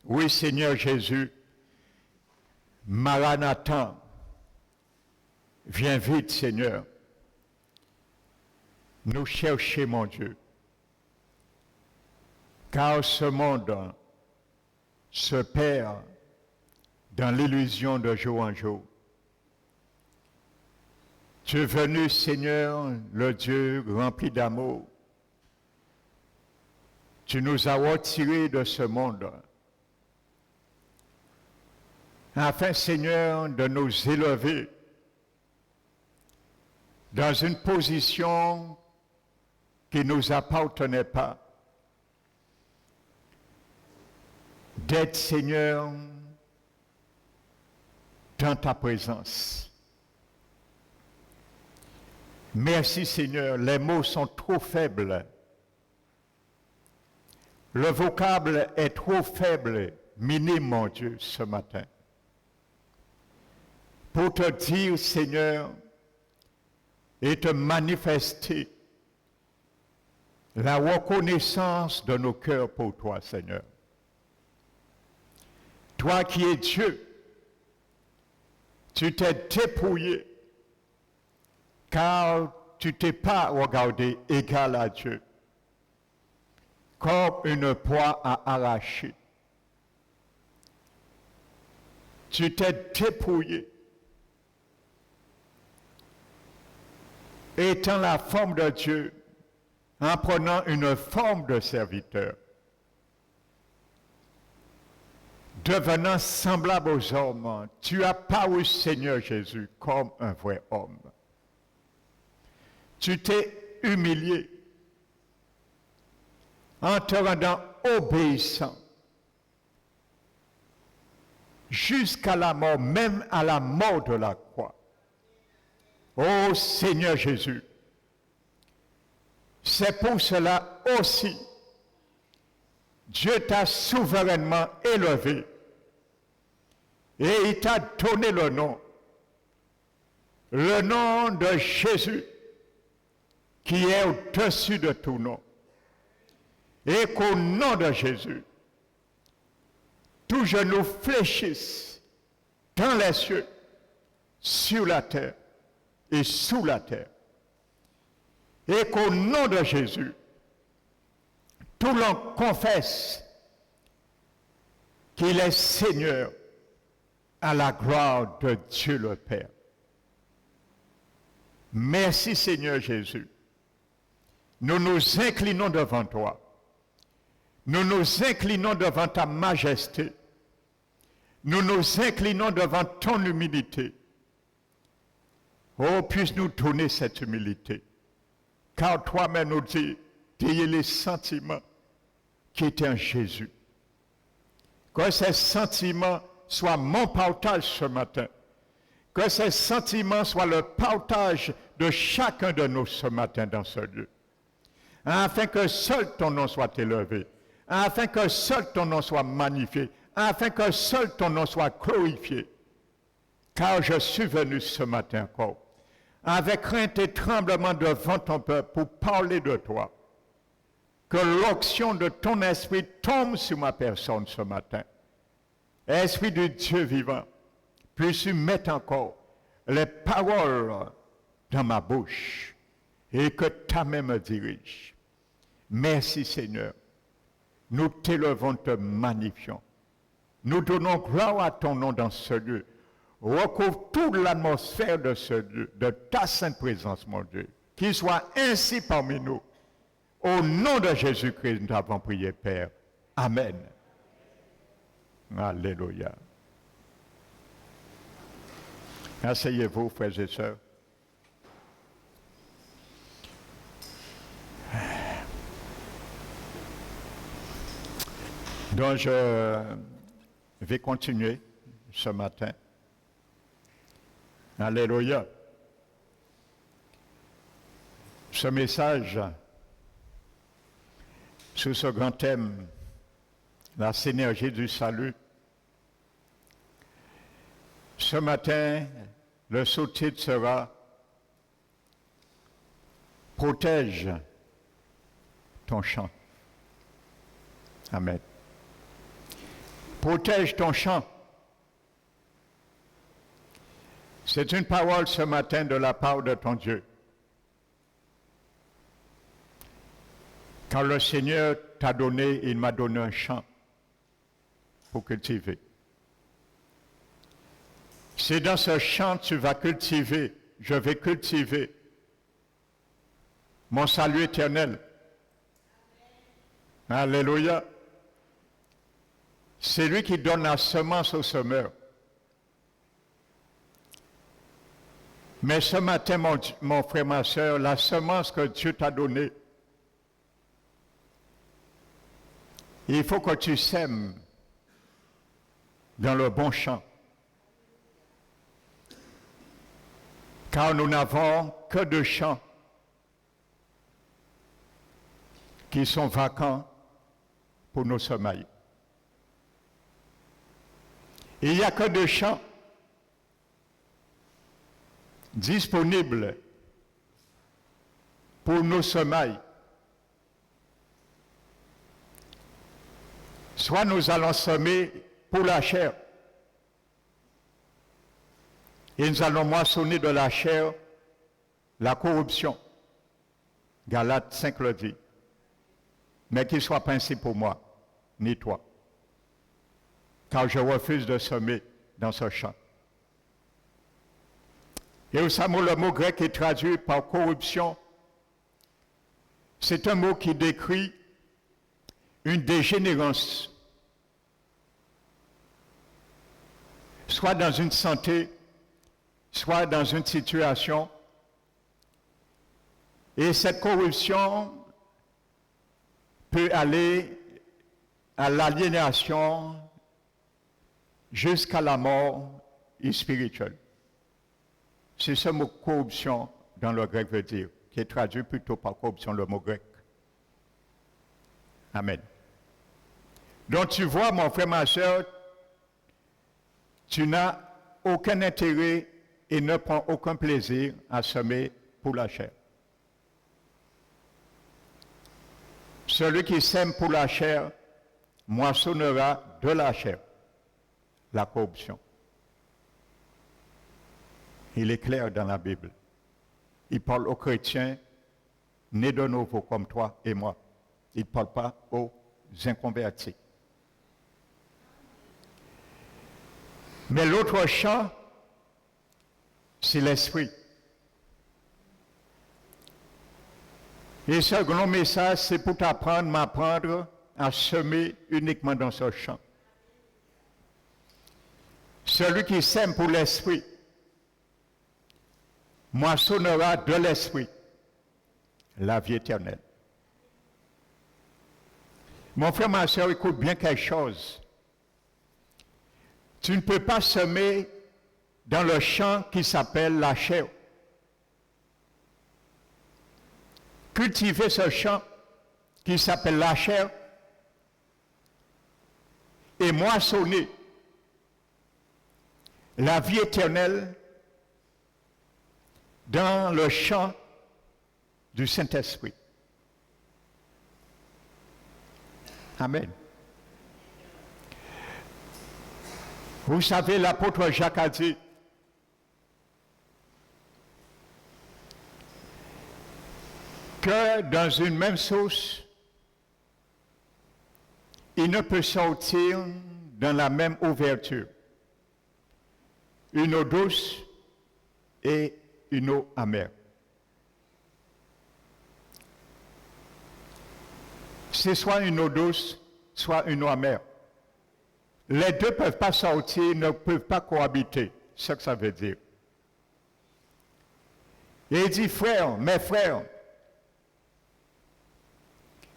Oui, Seigneur Jésus, Maranatha, viens vite, Seigneur. Nous chercher, mon Dieu. Car ce monde se perd dans l'illusion de jour en jour. Tu es venu, Seigneur, le Dieu rempli d'amour. Tu nous as retirés de ce monde, afin, Seigneur, de nous élever dans une position qui ne nous appartenait pas, d'être, Seigneur, dans ta présence. Merci, Seigneur, les mots sont trop faibles. Le vocable est trop faible, minime, mon Dieu, ce matin. Pour te dire, Seigneur, et te manifester la reconnaissance de nos cœurs pour toi, Seigneur. Toi qui es Dieu, tu t'es dépouillé, car tu t'es pas regardé égal à Dieu, comme une proie à arracher. Tu t'es dépouillé, étant la forme de Dieu, en prenant une forme de serviteur, devenant semblable aux hommes, tu as paru, Seigneur Jésus, comme un vrai homme. Tu t'es humilié en te rendant obéissant jusqu'à la mort, même à la mort de la croix. Ô Seigneur Jésus, c'est pour cela aussi Dieu t'a souverainement élevé et il t'a donné le nom de Jésus qui est au-dessus de tout nom. Et qu'au nom de Jésus, tout genou fléchisse dans les cieux, sur la terre et sous la terre. Et qu'au nom de Jésus, tout l'on confesse qu'il est Seigneur à la gloire de Dieu le Père. Merci Seigneur Jésus. Nous nous inclinons devant toi. Nous nous inclinons devant ta majesté. Nous nous inclinons devant ton humilité. Oh, puisse-nous donner cette humilité. Car toi-même nous dis, ayez les sentiments qui étaient en Jésus. Que ces sentiments soient mon partage ce matin. Que ces sentiments soient le partage de chacun de nous ce matin dans ce lieu. Afin que seul ton nom soit élevé. Afin que seul ton nom soit magnifié. Afin que seul ton nom soit glorifié. Car je suis venu ce matin encore, avec crainte et tremblement devant ton peuple pour parler de toi. Que l'onction de ton esprit tombe sur ma personne ce matin. Esprit de Dieu vivant, puisses-tu mettre encore les paroles dans ma bouche et que ta main me dirige. Merci Seigneur. Nous t'élevons, te magnifions. Nous donnons gloire à ton nom dans ce lieu. Recouvre toute l'atmosphère de ce lieu, de ta sainte présence, mon Dieu. Qu'il soit ainsi parmi nous. Au nom de Jésus-Christ, nous avons prié, Père. Amen. Alléluia. Asseyez-vous, frères et sœurs. Donc, je vais continuer ce matin. Alléluia. Ce message sur ce grand thème, la synergie du salut. Ce matin, le sous-titre sera « Protège ton champ ». Amen. Protège ton champ. C'est une parole ce matin de la part de ton Dieu. Quand le Seigneur t'a donné, il m'a donné un champ pour cultiver. C'est dans ce champ que tu vas cultiver, je vais cultiver mon salut éternel. Alléluia. C'est lui qui donne la semence au semeur. Mais ce matin, mon frère, ma soeur, la semence que Dieu t'a donnée, il faut que tu sèmes dans le bon champ. Car nous n'avons que 2 champs qui sont vacants pour nos sommeils. Il n'y a que 2 champs disponibles pour nos sommeils. Soit nous allons semer pour la chair, et nous allons moissonner de la chair la corruption. Galates 5 le dit. Mais qu'il soit pas ainsi pour moi, ni toi. Car je refuse de semer dans ce champ. Et vous savez, le mot grec est traduit par corruption. C'est un mot qui décrit une dégénérescence, soit dans une santé, soit dans une situation. Et cette corruption peut aller à l'aliénation jusqu'à la mort spirituelle. C'est ce mot corruption dans le grec veut dire, qui est traduit plutôt par corruption, le mot grec. Amen. Donc tu vois, mon frère, ma soeur, tu n'as aucun intérêt et ne prends aucun plaisir à semer pour la chair. Celui qui sème pour la chair moissonnera de la chair la corruption. Il est clair dans la Bible. Il parle aux chrétiens nés de nouveau comme toi et moi. Il ne parle pas aux inconvertis. Mais l'autre champ, c'est l'esprit. Et ce grand message, c'est pour t'apprendre, m'apprendre à semer uniquement dans ce champ. Celui qui sème pour l'esprit moissonnera de l'esprit la vie éternelle. Mon frère, ma soeur, écoute bien quelque chose. Tu ne peux pas semer dans le champ qui s'appelle la chair. Cultiver ce champ qui s'appelle la chair et moissonner la vie éternelle dans le champ du Saint-Esprit. Amen. Vous savez, l'apôtre Jacques a dit que dans une même source, il ne peut sortir dans la même ouverture une eau douce et une eau amère. C'est soit une eau douce, soit une eau amère. Les deux ne peuvent pas sortir, ne peuvent pas cohabiter. C'est ce que ça veut dire. Et il dit, frères, mes frères,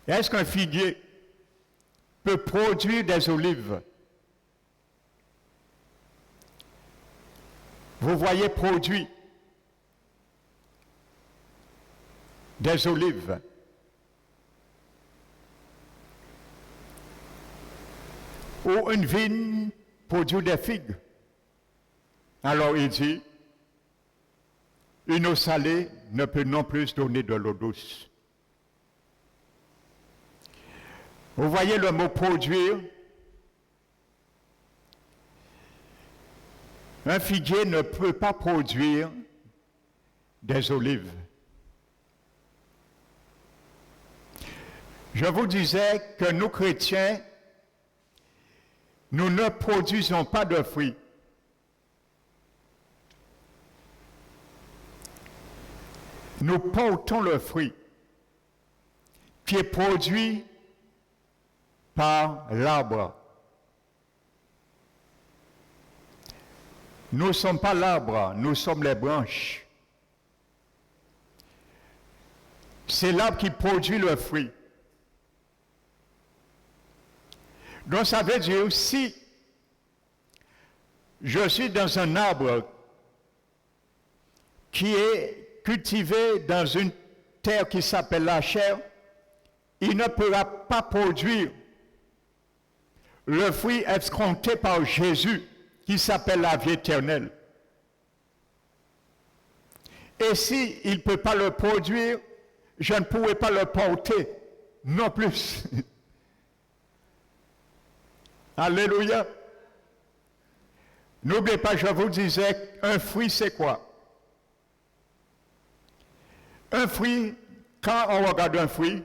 est-ce qu'un figuier peut produire des olives? Vous voyez produire des olives. Ou une vigne produit des figues. Alors il dit, une eau salée ne peut non plus donner de l'eau douce. Vous voyez le mot produire, Un figuier ne peut pas produire des olives. Je vous disais que nous chrétiens, nous ne produisons pas de fruits. Nous portons le fruit qui est produit par l'arbre. Nous ne sommes pas l'arbre, nous sommes les branches. C'est l'arbre qui produit le fruit. Donc ça veut dire, si je suis dans un arbre qui est cultivé dans une terre qui s'appelle la chair, il ne pourra pas produire le fruit escompté par Jésus qui s'appelle la vie éternelle. Et s'il ne peut pas le produire, je ne pourrai pas le porter non plus. Alléluia. N'oubliez pas, je vous disais, un fruit c'est quoi? Un fruit, quand on regarde un fruit,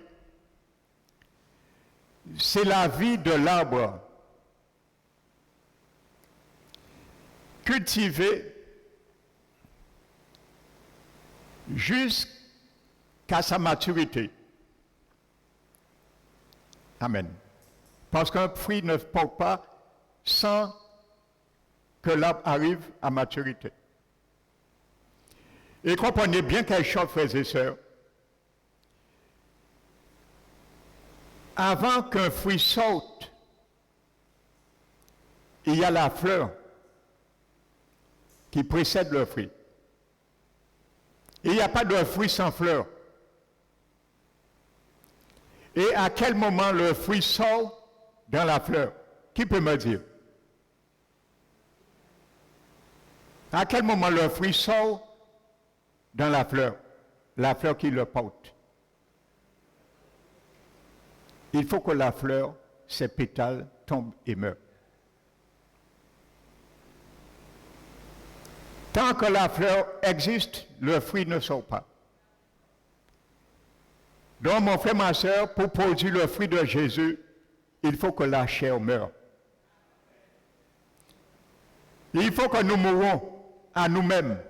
c'est la vie de l'arbre. Cultivé jusqu'à sa maturité. Amen. Parce qu'un fruit ne porte pas sans que l'arbre arrive à maturité. Et comprenez bien quelque chose, frères et sœurs. Avant qu'un fruit sorte, il y a la fleur qui précède le fruit. Il n'y a pas de fruit sans fleur. Et à quel moment le fruit sort dans la fleur? Qui peut me dire? À quel moment le fruit sort dans la fleur? La fleur qui le porte. Il faut que la fleur, ses pétales, tombent et meurent. Tant que la fleur existe, le fruit ne sort pas. Donc, mon frère, ma soeur, pour produire le fruit de Jésus, il faut que la chair meure. Il faut que nous mourons à nous-mêmes.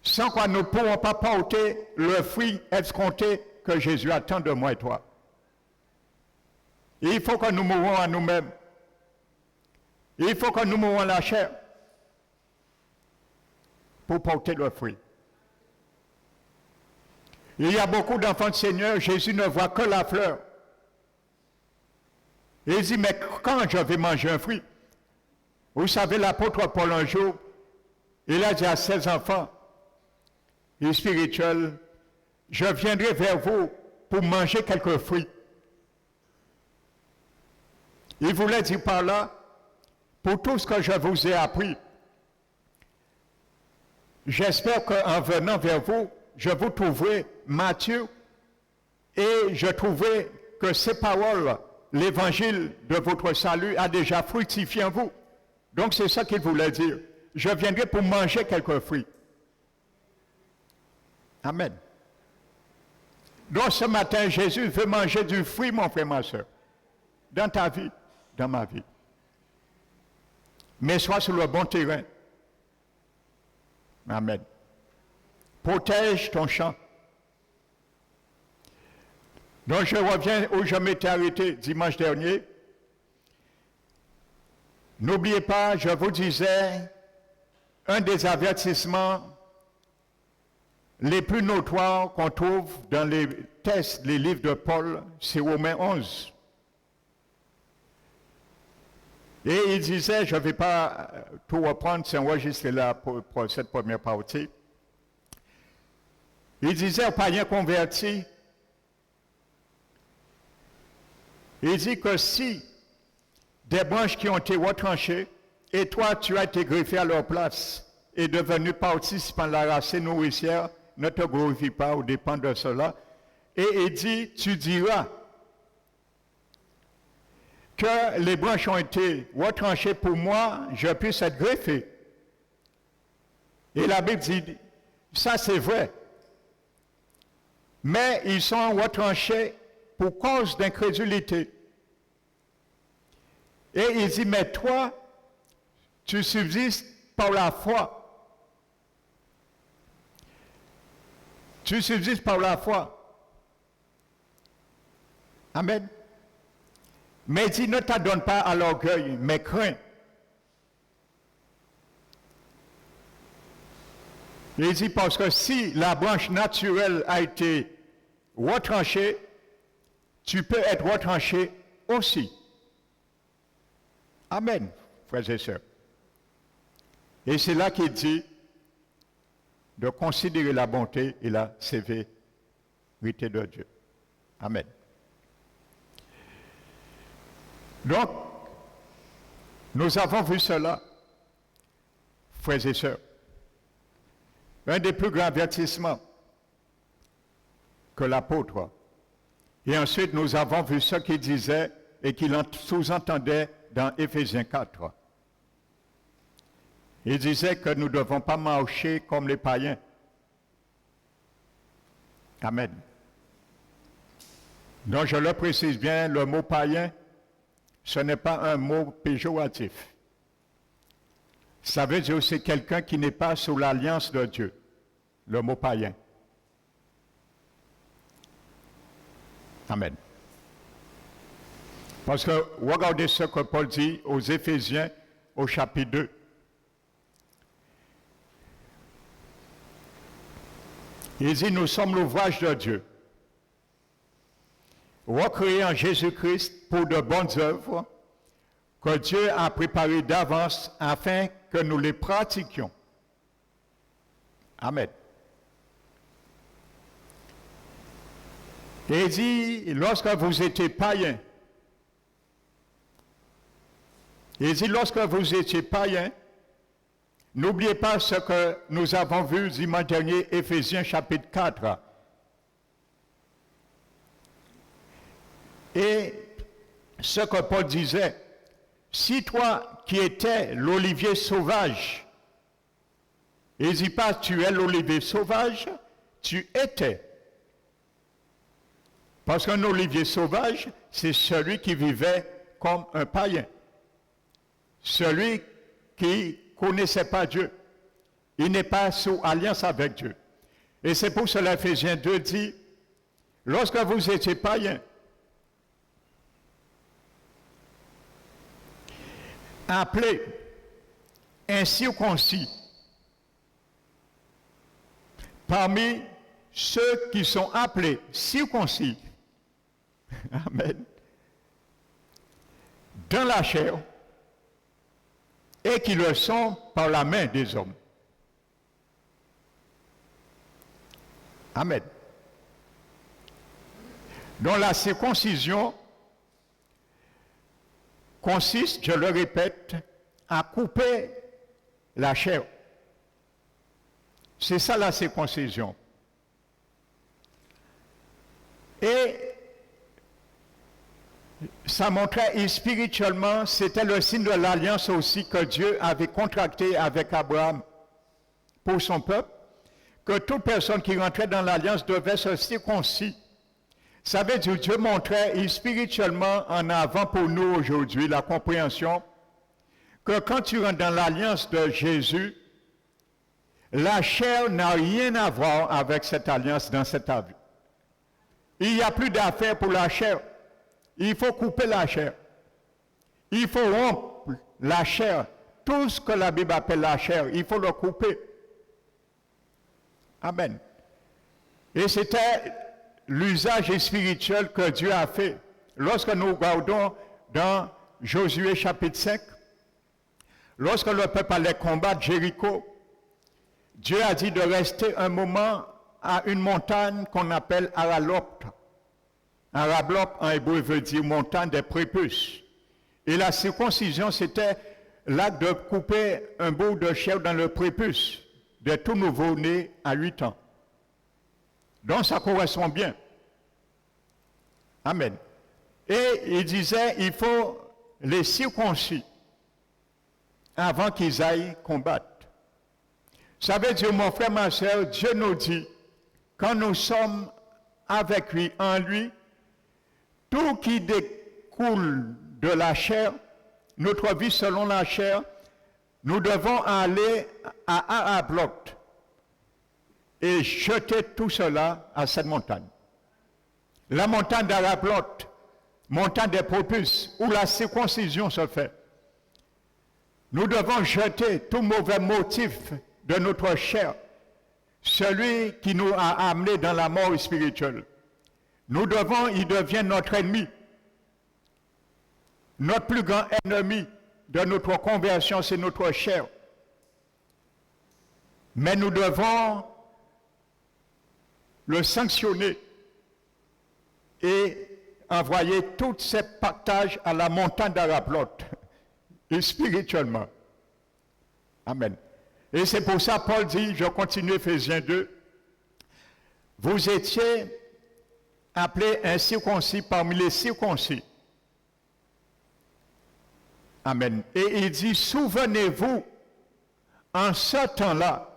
Sans quoi nous ne pourrons pas porter le fruit escompté que Jésus attend de moi et toi. Il faut que nous mourons à nous-mêmes. Il faut que nous mourons à la chair pour porter le fruit. Il y a beaucoup d'enfants de Seigneur, Jésus ne voit que la fleur. Et il dit, mais quand je vais manger un fruit? Vous savez, l'apôtre Paul un jour, il a dit à ses enfants, et spirituels, je viendrai vers vous pour manger quelques fruits. Il voulait dire par là, pour tout ce que je vous ai appris, j'espère qu'en venant vers vous, je vous trouverai mature et je trouverai que ces paroles, l'évangile de votre salut a déjà fructifié en vous. Donc c'est ça qu'il voulait dire. Je viendrai pour manger quelques fruits. Amen. Donc ce matin, Jésus veut manger du fruit, mon frère, ma soeur, dans ta vie, dans ma vie. Mais sois sur le bon terrain. Amen. Protège ton champ. Donc je reviens où je m'étais arrêté dimanche dernier. N'oubliez pas, je vous disais, un des avertissements les plus notoires qu'on trouve dans les textes, les livres de Paul, c'est Romains 11. Et il disait, je ne vais pas tout reprendre, c'est enregistré là pour cette première partie. Il disait aux païens convertis, il dit que si des branches qui ont été retranchées, et toi tu as été greffé à leur place et devenu participant de la racine nourricière, ne te glorifie pas au dépend de cela. Et il dit, tu diras que les branches ont été retranchées pour moi, je puisse être greffé. Et la Bible dit, ça c'est vrai. Mais ils sont retranchés pour cause d'incrédulité. Et il dit, mais toi, tu subsistes par la foi. Tu subsistes par la foi. Amen. Mais il dit, ne t'adonne pas à l'orgueil, mais crains. Il dit, parce que si la branche naturelle a été retranchée, tu peux être retranché aussi. Amen, frères et sœurs. Et c'est là qu'il dit de considérer la bonté et la sévérité de Dieu. Amen. Donc, nous avons vu cela, frères et sœurs. Un des plus grands avertissements que l'apôtre. Et ensuite, nous avons vu ce qu'il disait et qu'il sous-entendait dans Éphésiens 4. Il disait que nous ne devons pas marcher comme les païens. Amen. Donc, je le précise bien, le mot païen, ce n'est pas un mot péjoratif. Ça veut dire que c'est quelqu'un qui n'est pas sous l'alliance de Dieu, le mot païen. Amen. Parce que regardez ce que Paul dit aux Éphésiens au chapitre 2. Il dit, nous sommes l'ouvrage de Dieu, recréés en Jésus-Christ pour de bonnes œuvres que Dieu a préparées d'avance afin que nous les pratiquions. Amen. Et il dit, lorsque vous étiez païens, n'oubliez pas ce que nous avons vu dimanche dernier, Éphésiens chapitre 4. Et ce que Paul disait, si toi qui étais l'olivier sauvage, il dit pas tu es l'olivier sauvage, tu étais. Parce qu'un olivier sauvage, c'est celui qui vivait comme un païen. Celui qui ne connaissait pas Dieu. Il n'est pas sous alliance avec Dieu. Et c'est pour cela Éphésiens 2 dit, lorsque vous étiez païens, appelés incirconcis, parmi ceux qui sont appelés circoncis, amen, dans la chair, et qui le sont par la main des hommes. Amen. Donc la circoncision consiste, je le répète, à couper la chair. C'est ça la circoncision. Et ça montrait, et spirituellement, c'était le signe de l'alliance aussi que Dieu avait contracté avec Abraham pour son peuple, que toute personne qui rentrait dans l'alliance devait se circoncire. Ça veut dire que Dieu montrait et spirituellement en avant pour nous aujourd'hui la compréhension que quand tu rentres dans l'alliance de Jésus, la chair n'a rien à voir avec cette alliance dans cette vie. Il n'y a plus d'affaires pour la chair. Il faut couper la chair. Il faut rompre la chair. Tout ce que la Bible appelle la chair, il faut le couper. Amen. Et c'était l'usage spirituel que Dieu a fait. Lorsque nous regardons dans Josué chapitre 5, lorsque le peuple allait combattre Jéricho, Dieu a dit de rester un moment à une montagne qu'on appelle Aralop. Aralop en hébreu veut dire montagne des prépuces. Et la circoncision, c'était l'acte de couper un bout de chair dans le prépuce de tout nouveau-né à 8 ans. Donc ça correspond bien. Amen. Et il disait, il faut les circoncis avant qu'ils aillent combattre. Ça veut dire, mon frère, ma soeur, Dieu nous dit, quand nous sommes avec lui, en lui, tout qui découle de la chair, notre vie selon la chair, nous devons aller à Arablot et jeter tout cela à cette montagne. La montagne d'Arablot, montagne des Propulses, où la circoncision se fait. Nous devons jeter tout mauvais motif de notre chair, celui qui nous a amenés dans la mort spirituelle. Nous devons, il devient notre ennemi. Notre plus grand ennemi de notre conversion, c'est notre chair. Mais nous devons le sanctionner et envoyer tous ces partages à la montagne d'Arablot, et spirituellement. Amen. Et c'est pour ça Paul dit, je continue Éphésiens 2, vous étiez appelés incirconcis parmi les circoncis. Amen. Et il dit, souvenez-vous, en ce temps-là,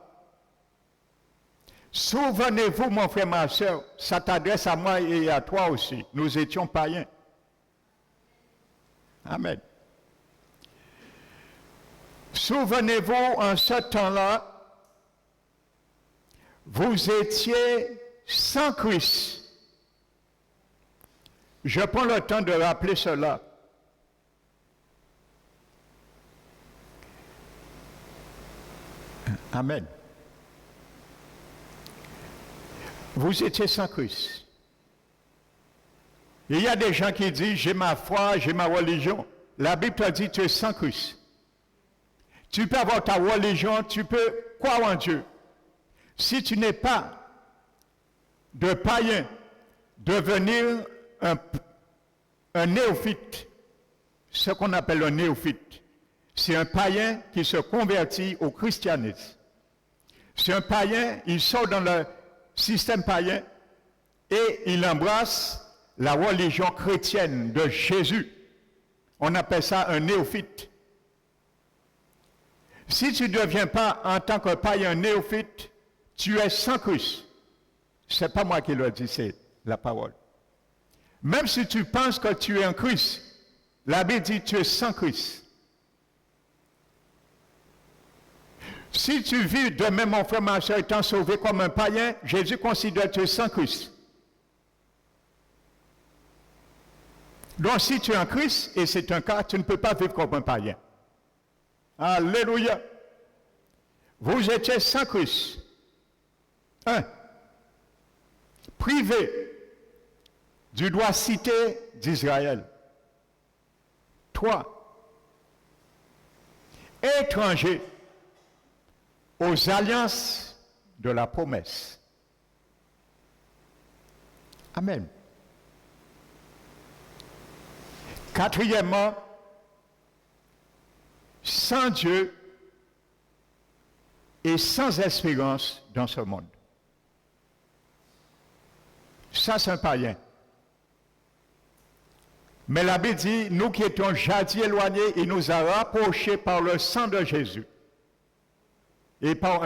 souvenez-vous, mon frère, ma soeur, ça t'adresse à moi et à toi aussi. Nous étions païens. Amen. Souvenez-vous, en ce temps-là, vous étiez sans Christ. Je prends le temps de rappeler cela. Amen. Vous étiez sans Christ. Il y a des gens qui disent, j'ai ma foi, j'ai ma religion. La Bible te dit, tu es sans Christ. Tu peux avoir ta religion, tu peux croire en Dieu. Si tu n'es pas de païen, devenir un néophyte, ce qu'on appelle un néophyte, c'est un païen qui se convertit au christianisme. C'est un païen, il sort dans le système païen et il embrasse la religion chrétienne de Jésus. On appelle ça un néophyte. Si tu ne deviens pas en tant que païen néophyte, tu es sans Christ. Ce n'est pas moi qui le dis, c'est la parole. Même si tu penses que tu es en Christ, la Bible dit tu es sans Christ. Si tu vis demain, mon frère, ma soeur, étant sauvé comme un païen, Jésus considère que tu es sans Christ. Donc si tu es en Christ, et c'est un cas, tu ne peux pas vivre comme un païen. Alléluia. Vous étiez sans Christ. 1. Privé du droit cité d'Israël. 3. Étranger aux alliances de la promesse. Amen. 4, sans Dieu et sans espérance dans ce monde. Ça, c'est un païen. Mais la Bible dit, nous qui étions jadis éloignés, il nous a rapprochés par le sang de Jésus. Et par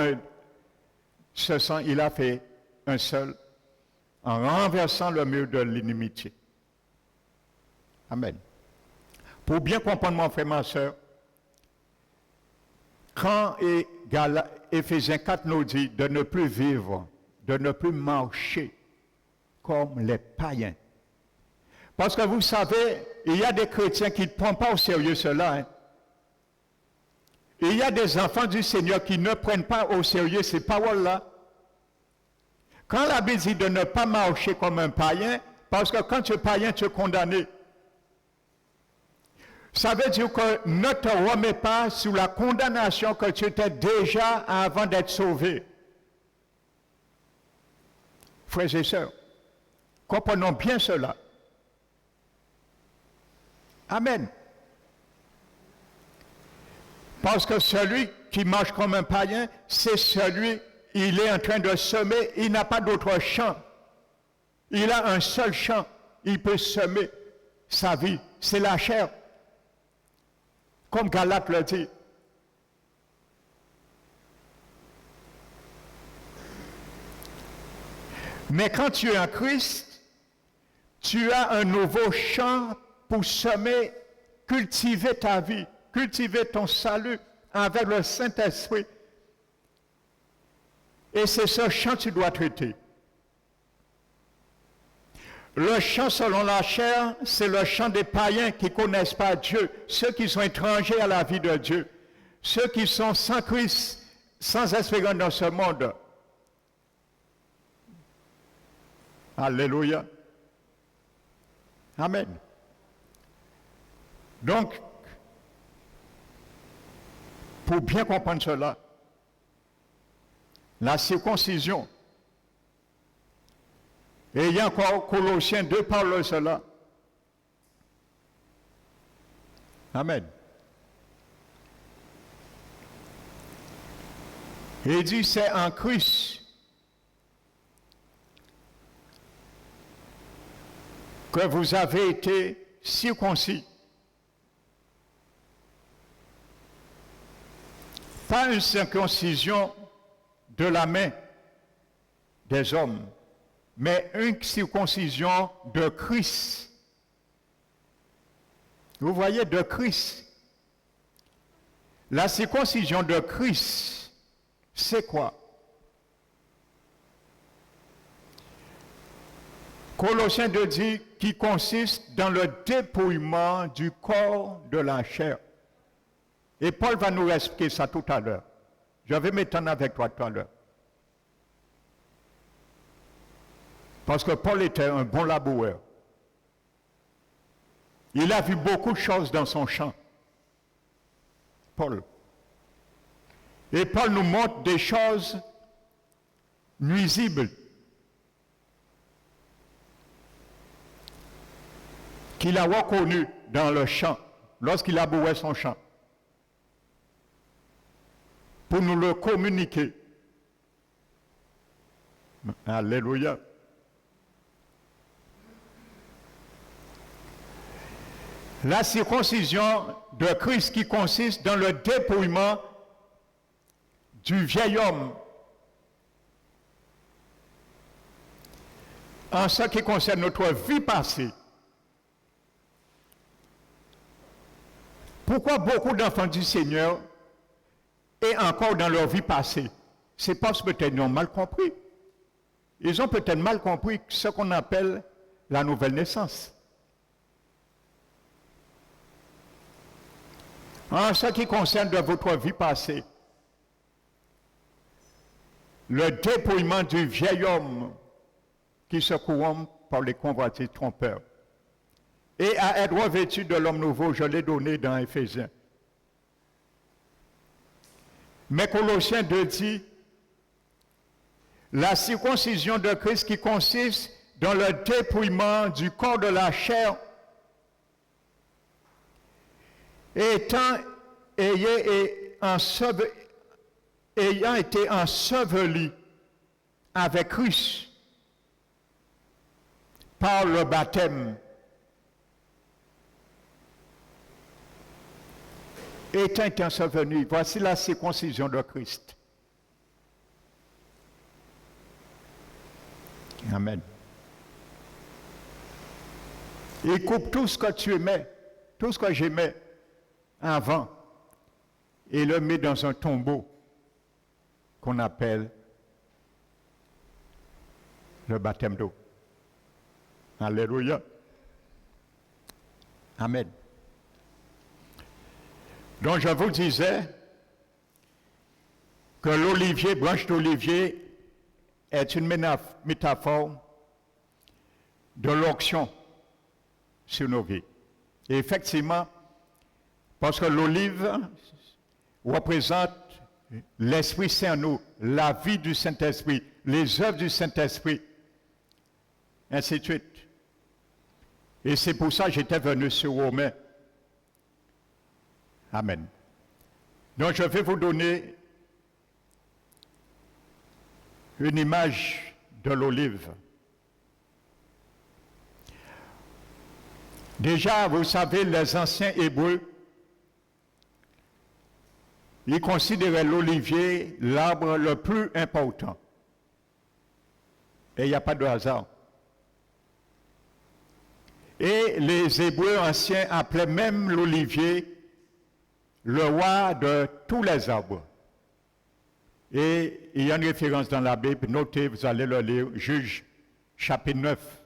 ce sang, il a fait un seul, en renversant le mur de l'inimitié. Amen. Pour bien comprendre, mon frère, ma soeur, quand Éphésiens 4 nous dit de ne plus vivre, de ne plus marcher comme les païens. Parce que vous savez, il y a des chrétiens qui ne prennent pas au sérieux cela. Hein. Il y a des enfants du Seigneur qui ne prennent pas au sérieux ces paroles-là. Quand la Bible dit de ne pas marcher comme un païen, parce que quand tu es païen, tu es condamné. Ça veut dire que ne te remets pas sous la condamnation que tu étais déjà avant d'être sauvé. Frères et sœurs, comprenons bien cela. Amen. Parce que celui qui marche comme un païen, c'est celui, il est en train de semer, il n'a pas d'autre champ. Il a un seul champ, il peut semer sa vie, c'est la chair. comme Galate le dit. Mais quand tu es en Christ, tu as un nouveau champ pour semer, cultiver ta vie, cultiver ton salut avec le Saint-Esprit. Et c'est ce champ que tu dois traiter. Le champ selon la chair, c'est le champ des païens qui ne connaissent pas Dieu, ceux qui sont étrangers à la vie de Dieu, ceux qui sont sans Christ, sans espérance dans ce monde. Alléluia. Amen. Donc, pour bien comprendre cela, la circoncision, et il y a encore Colossiens 2 parle de cela. Amen. Et il dit, c'est en Christ que vous avez été circoncis. Pas une circoncision de la main des hommes, mais une circoncision de Christ. Vous voyez, de Christ. La circoncision de Christ, c'est quoi? Colossiens 2 dit qui consiste dans le dépouillement du corps de la chair. Et Paul va nous expliquer ça tout à l'heure. Je vais m'étendre avec toi tout à l'heure. Parce que Paul était un bon laboureur. Il a vu beaucoup de choses dans son champ. Paul. Et Paul nous montre des choses nuisibles qu'il a reconnues dans le champ, lorsqu'il labourait son champ, pour nous le communiquer. Alléluia. La circoncision de Christ qui consiste dans le dépouillement du vieil homme en ce qui concerne notre vie passée. Pourquoi beaucoup d'enfants du Seigneur et encore dans leur vie passée? C'est parce que peut-être ils ont mal compris. Ils ont peut-être mal compris ce qu'on appelle la nouvelle naissance. En ce qui concerne de votre vie passée, le dépouillement du vieil homme qui se corrompt par les convoitises trompeurs et à être revêtu de l'homme nouveau, je l'ai donné dans Éphésiens. Mais Colossiens 2 dit, la circoncision de Christ qui consiste dans le dépouillement du corps de la chair, ayant été enseveli avec Christ par le baptême, étant enseveli, voici la circoncision de Christ. Amen. Il coupe tout ce que tu aimais, tout ce que j'aimais avant, et le met dans un tombeau qu'on appelle le baptême d'eau. Alléluia. Amen. Donc je vous disais que l'olivier, branche d'olivier, est une métaphore de l'onction sur nos vies. Et effectivement, parce que l'olive représente l'Esprit Saint en nous, la vie du Saint-Esprit, les œuvres du Saint-Esprit, ainsi de suite. Et c'est pour ça que j'étais venu sur Romains. Amen. Donc je vais vous donner une image de l'olive. Déjà, vous savez, les anciens Hébreux il considérait l'olivier l'arbre le plus important. Et il n'y a pas de hasard. Et les Hébreux anciens appelaient même l'olivier le roi de tous les arbres. Et il y a une référence dans la Bible, notez, vous allez le lire, Juge, chapitre 9,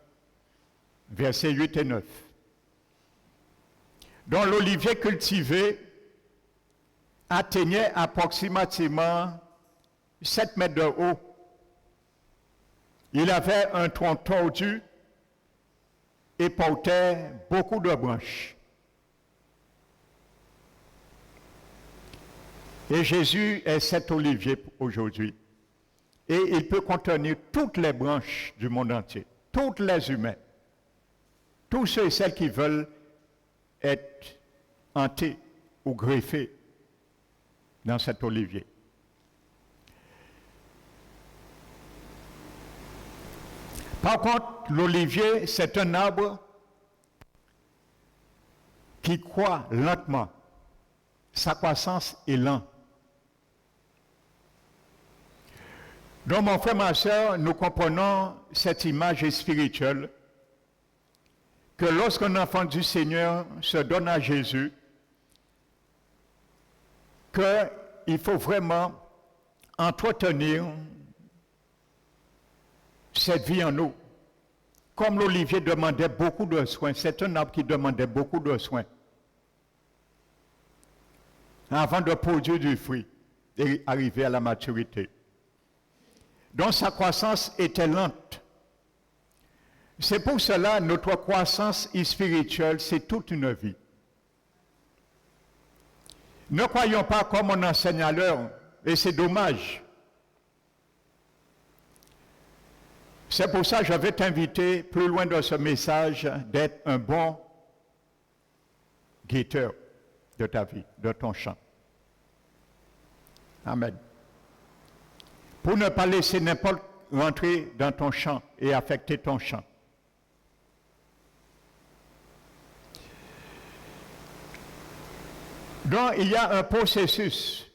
versets 8 et 9. Donc l'olivier cultivé atteignait approximativement 7 mètres de haut. Il avait un tronc tordu et portait beaucoup de branches. Et Jésus est cet olivier aujourd'hui. Et il peut contenir toutes les branches du monde entier, tous les humains, tous ceux et celles qui veulent être hantés ou greffés dans cet olivier. Par contre, l'olivier, c'est un arbre qui croît lentement. Sa croissance est lente. Donc, mon frère, ma soeur, nous comprenons cette image spirituelle que lorsqu'un enfant du Seigneur se donne à Jésus, qu'il faut vraiment entretenir cette vie en nous. Comme l'olivier demandait beaucoup de soins, c'est un arbre qui demandait beaucoup de soins avant de produire du fruit et arriver à la maturité. Donc sa croissance était lente. C'est pour cela notre croissance spirituelle, c'est toute une vie. Ne croyons pas comme on enseigne à l'heure, et c'est dommage. C'est pour ça que je vais t'inviter, plus loin de ce message, d'être un bon guetteur de ta vie, de ton champ. Amen. Pour ne pas laisser n'importe rentrer dans ton champ et affecter ton champ. Donc, il y a un processus.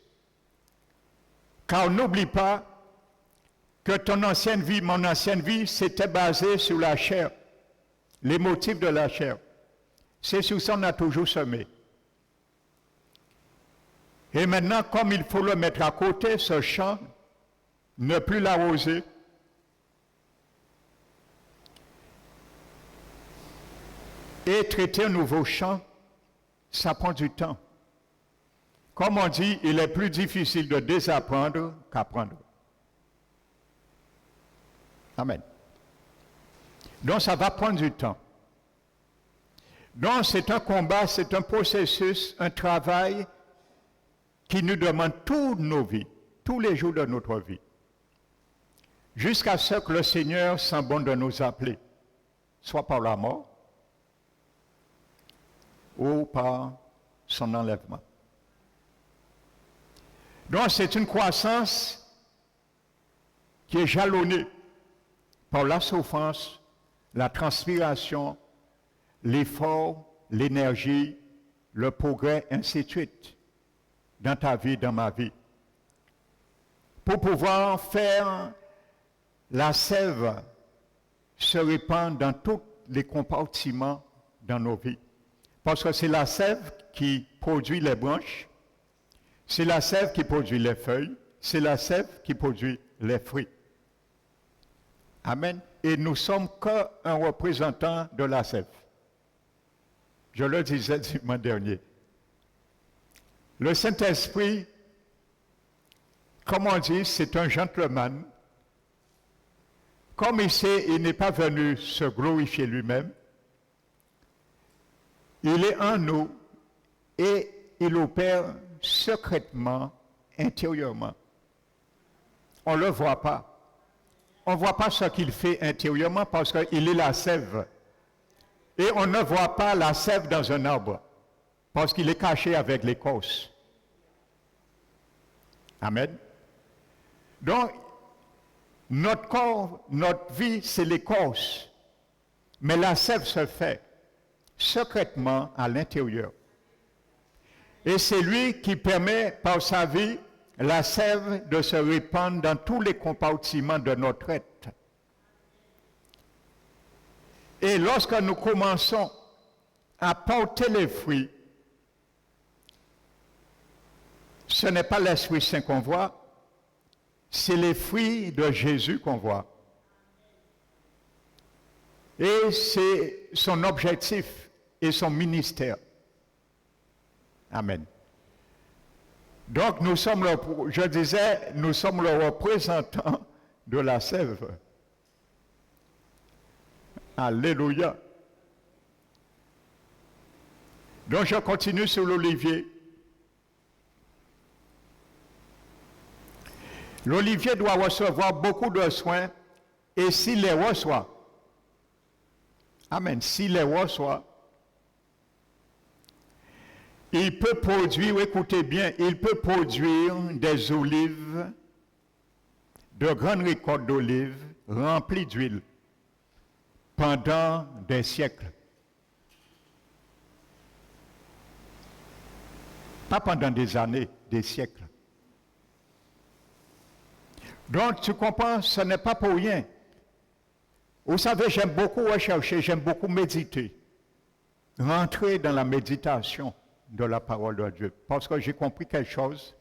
Car n'oublie pas que ton ancienne vie, mon ancienne vie, c'était basé sur la chair, les motifs de la chair. C'est sur ça qu'on a toujours semé. Et maintenant, comme il faut le mettre à côté, ce champ, ne plus l'arroser, et traiter un nouveau champ, ça prend du temps. Comme on dit, il est plus difficile de désapprendre qu'apprendre. Amen. Donc ça va prendre du temps. Donc c'est un combat, c'est un processus, un travail qui nous demande toutes nos vies, tous les jours de notre vie. Jusqu'à ce que le Seigneur sent bon de nous appeler, soit par la mort ou par son enlèvement. Donc c'est une croissance qui est jalonnée par la souffrance, la transpiration, l'effort, l'énergie, le progrès, ainsi de suite, dans ta vie, dans ma vie. Pour pouvoir faire la sève se répand dans tous les compartiments dans nos vies. Parce que c'est la sève qui produit les branches, c'est la sève qui produit les feuilles, c'est la sève qui produit les fruits. Amen. Et nous sommes qu'un représentant de la sève. Je le disais dimanche dernier. Le Saint-Esprit, comme on dit, c'est un gentleman. Comme il sait, il n'est pas venu se glorifier lui-même. Il est en nous et il opère secrètement, intérieurement. On ne le voit pas. On ne voit pas ce qu'il fait intérieurement parce qu'il est la sève. Et on ne voit pas la sève dans un arbre parce qu'il est caché avec l'écorce. Amen. Donc, notre corps, notre vie, c'est l'écorce. Mais la sève se fait secrètement à l'intérieur. Et c'est lui qui permet par sa vie la sève de se répandre dans tous les compartiments de notre être. Et lorsque nous commençons à porter les fruits, ce n'est pas l'Esprit Saint qu'on voit, c'est les fruits de Jésus qu'on voit. Et c'est son objectif et son ministère. Amen. Donc nous sommes nous sommes le représentant de la sève. Alléluia. Donc je continue sur l'olivier. L'olivier doit recevoir beaucoup de soins et s'il les reçoit, amen, s'il les reçoit, il peut produire, écoutez bien, il peut produire des olives, de grandes récoltes d'olives remplies d'huile pendant des siècles. Pas pendant des années, des siècles. Donc, tu comprends, ce n'est pas pour rien. Vous savez, j'aime beaucoup rechercher, j'aime beaucoup méditer. Rentrer dans la méditation de la parole de Dieu. Parce que j'ai compris quelque chose.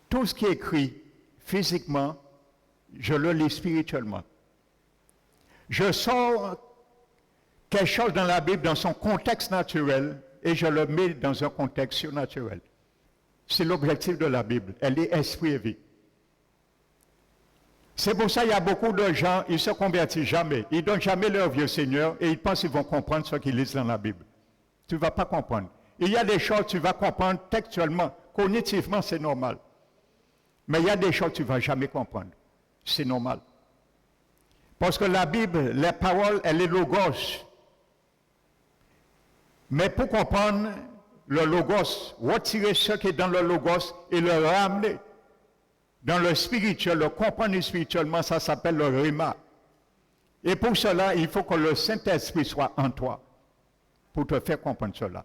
Tout ce qui est écrit physiquement, je le lis spirituellement. Je sors quelque chose dans la Bible, dans son contexte naturel, et je le mets dans un contexte surnaturel. C'est l'objectif de la Bible. Elle est esprit et vie. C'est pour ça qu'il y a beaucoup de gens, ils ne se convertissent jamais. Ils ne donnent jamais leur vie au Seigneur et ils pensent qu'ils vont comprendre ce qu'ils lisent dans la Bible. Tu ne vas pas comprendre. Il y a des choses que tu vas comprendre textuellement. Cognitivement, c'est normal. Mais il y a des choses que tu ne vas jamais comprendre. C'est normal. Parce que la Bible, les paroles, elle est logos. Mais pour comprendre le logos, retirer ce qui est dans le logos et le ramener dans le spirituel, le comprendre spirituellement, ça s'appelle le rhéma. Et pour cela, il faut que le Saint-Esprit soit en toi pour te faire comprendre cela.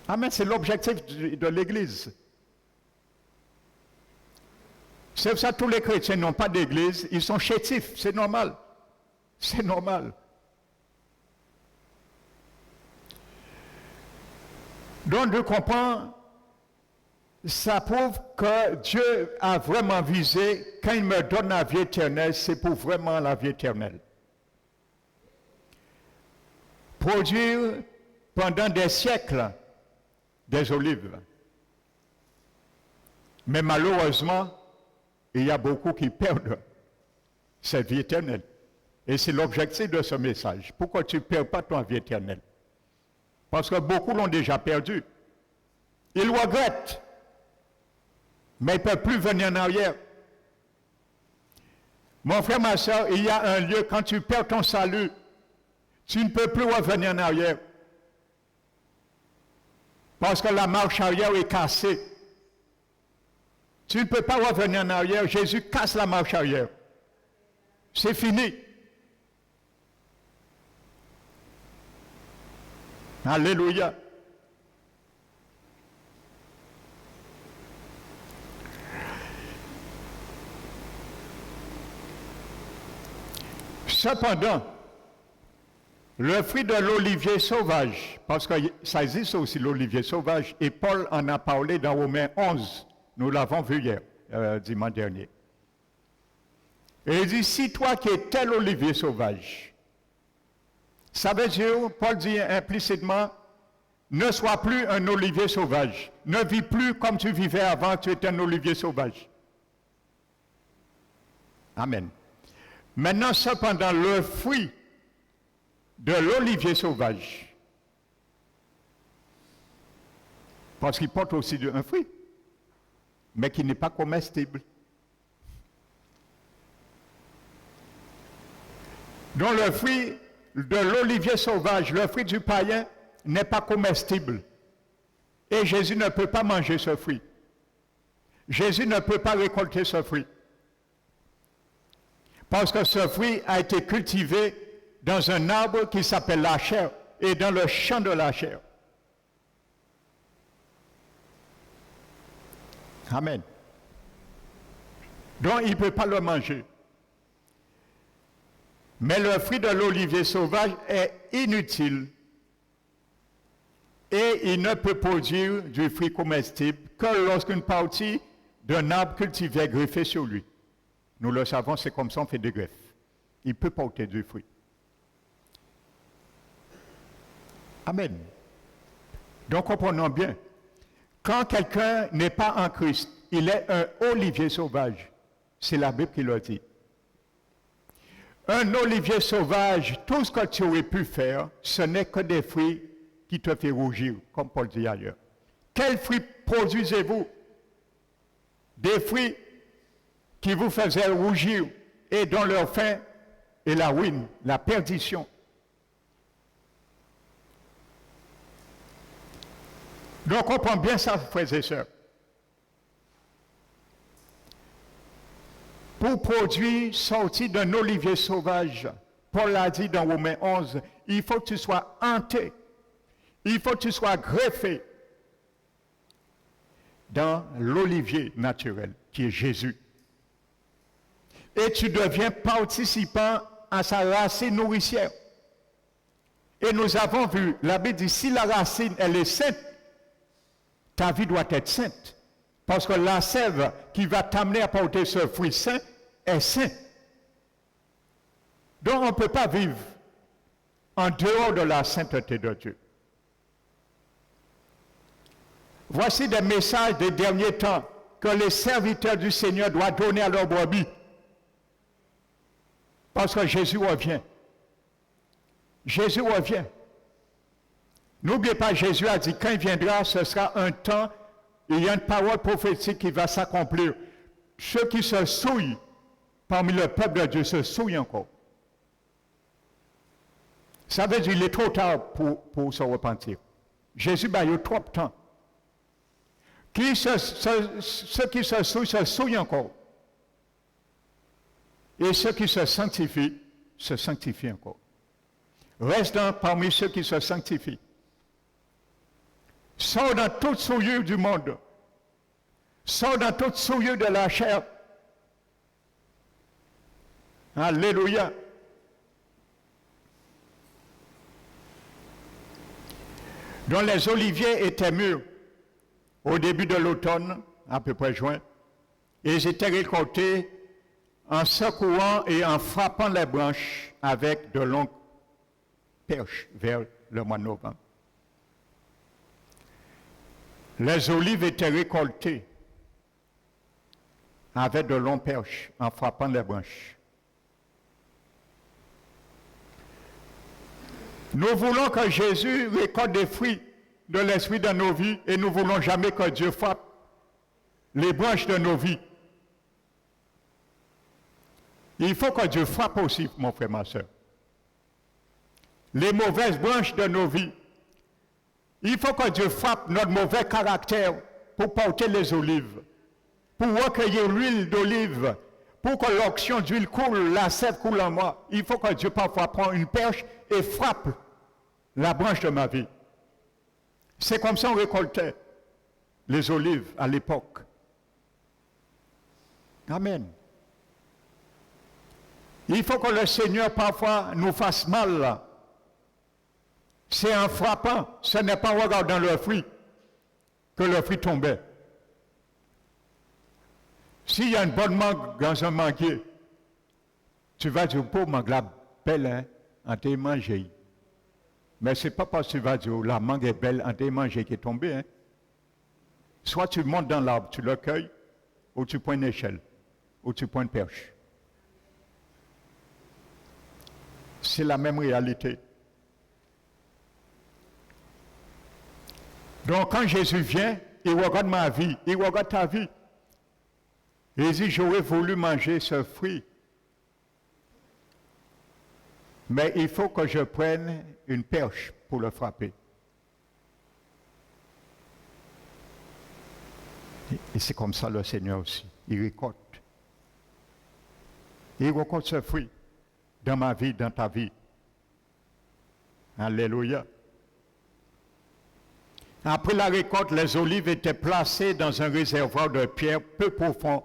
Amen, c'est l'objectif de l'Église. C'est pour ça que tous les chrétiens n'ont pas d'Église, ils sont chétifs, c'est normal. C'est normal. Donc, je comprends, ça prouve que Dieu a vraiment visé, quand il me donne la vie éternelle, c'est pour vraiment la vie éternelle. Produire pendant des siècles des olives. Mais malheureusement, il y a beaucoup qui perdent cette vie éternelle. Et c'est l'objectif de ce message. Pourquoi tu ne perds pas ton vie éternelle? Parce que beaucoup l'ont déjà perdu. Ils regrettent. Mais ils ne peuvent plus venir en arrière. Mon frère, ma soeur, il y a un lieu, quand tu perds ton salut, tu ne peux plus revenir en arrière. Parce que la marche arrière est cassée. Tu ne peux pas revenir en arrière. Jésus casse la marche arrière. C'est fini. Alléluia. Cependant, le fruit de l'olivier sauvage, parce que ça existe aussi l'olivier sauvage, et Paul en a parlé dans Romains 11, nous l'avons vu hier, dimanche dernier. Et il dit, si toi qui es tel olivier sauvage, ça veut dire, Paul dit implicitement, ne sois plus un olivier sauvage, ne vis plus comme tu vivais avant, tu étais un olivier sauvage. Amen. Maintenant, cependant, le fruit de l'olivier sauvage, parce qu'il porte aussi un fruit, mais qui n'est pas comestible. Donc le fruit de l'olivier sauvage, le fruit du païen, n'est pas comestible. Et Jésus ne peut pas manger ce fruit. Jésus ne peut pas récolter ce fruit. Parce que ce fruit a été cultivé dans un arbre qui s'appelle la chair, et dans le champ de la chair. Amen. Donc il ne peut pas le manger. Mais le fruit de l'olivier sauvage est inutile et il ne peut produire du fruit comestible que lorsqu'une partie d'un arbre cultivé est greffée sur lui. Nous le savons, c'est comme ça on fait des greffes. Il peut porter du fruit. Amen. Donc comprenons bien. Quand quelqu'un n'est pas en Christ, il est un olivier sauvage. C'est la Bible qui le dit. Un olivier sauvage, tout ce que tu aurais pu faire, ce n'est que des fruits qui te font rougir, comme Paul dit ailleurs. Quels fruits produisez-vous? Des fruits qui vous faisaient rougir et dont leur fin est la ruine, la perdition. Donc, on comprend bien ça, frères et sœurs. Pour produire, sortir d'un olivier sauvage, Paul l'a dit dans Romains 11, il faut que tu sois hanté, il faut que tu sois greffé dans l'olivier naturel, qui est Jésus. Et tu deviens participant à sa racine nourricière. Et nous avons vu, la Bible dit, si la racine, elle est sainte, ta vie doit être sainte. Parce que la sève qui va t'amener à porter ce fruit saint est saint. Donc on ne peut pas vivre en dehors de la sainteté de Dieu. Voici des messages des derniers temps que les serviteurs du Seigneur doivent donner à leurs brebis. Parce que Jésus revient. Jésus revient. N'oubliez pas, Jésus a dit, quand il viendra, ce sera un temps, il y a une parole prophétique qui va s'accomplir. Ceux qui se souillent parmi le peuple de Dieu se souillent encore. Ça veut dire qu'il est trop tard pour se repentir. Jésus a eu trop de temps. Ceux qui se souillent encore. Et ceux qui se sanctifient encore. Reste parmi ceux qui se sanctifient. Sors dans toute souillure du monde. Sors dans toute souillure de la chair. Alléluia. Donc les oliviers étaient mûrs au début de l'automne, à peu près juin, et ils étaient récoltés en secouant et en frappant les branches avec de longues perches vers le mois de novembre. Les olives étaient récoltées avec de longues perches en frappant les branches. Nous voulons que Jésus récolte des fruits de l'esprit dans nos vies et nous ne voulons jamais que Dieu frappe les branches de nos vies. Il faut que Dieu frappe aussi, mon frère, ma soeur, les mauvaises branches de nos vies. Il faut que Dieu frappe notre mauvais caractère pour porter les olives, pour recueillir l'huile d'olive, pour que l'onction d'huile coule, la sève coule en moi. Il faut que Dieu parfois prenne une perche et frappe la branche de ma vie. C'est comme ça qu'on récoltait les olives à l'époque. Amen. Il faut que le Seigneur parfois nous fasse mal. C'est en frappant, ce n'est pas en regardant le fruit que le fruit tombait. S'il y a une bonne mangue dans un manguier, tu vas dire, pauvre mangue, la belle, hein, en t'es mangé. Mais ce n'est pas parce que tu vas dire, la mangue est belle, en t'es mangé qui est tombée. Hein. Soit tu montes dans l'arbre, tu le cueilles, ou tu prends une échelle, ou tu prends une perche. C'est la même réalité. Donc quand Jésus vient, il regarde ma vie, il regarde ta vie. Et il dit, j'aurais voulu manger ce fruit. Mais il faut que je prenne une perche pour le frapper. Et c'est comme ça le Seigneur aussi. Il récolte. Il récolte ce fruit dans ma vie, dans ta vie. Alléluia. Après la récolte, les olives étaient placées dans un réservoir de pierre peu profond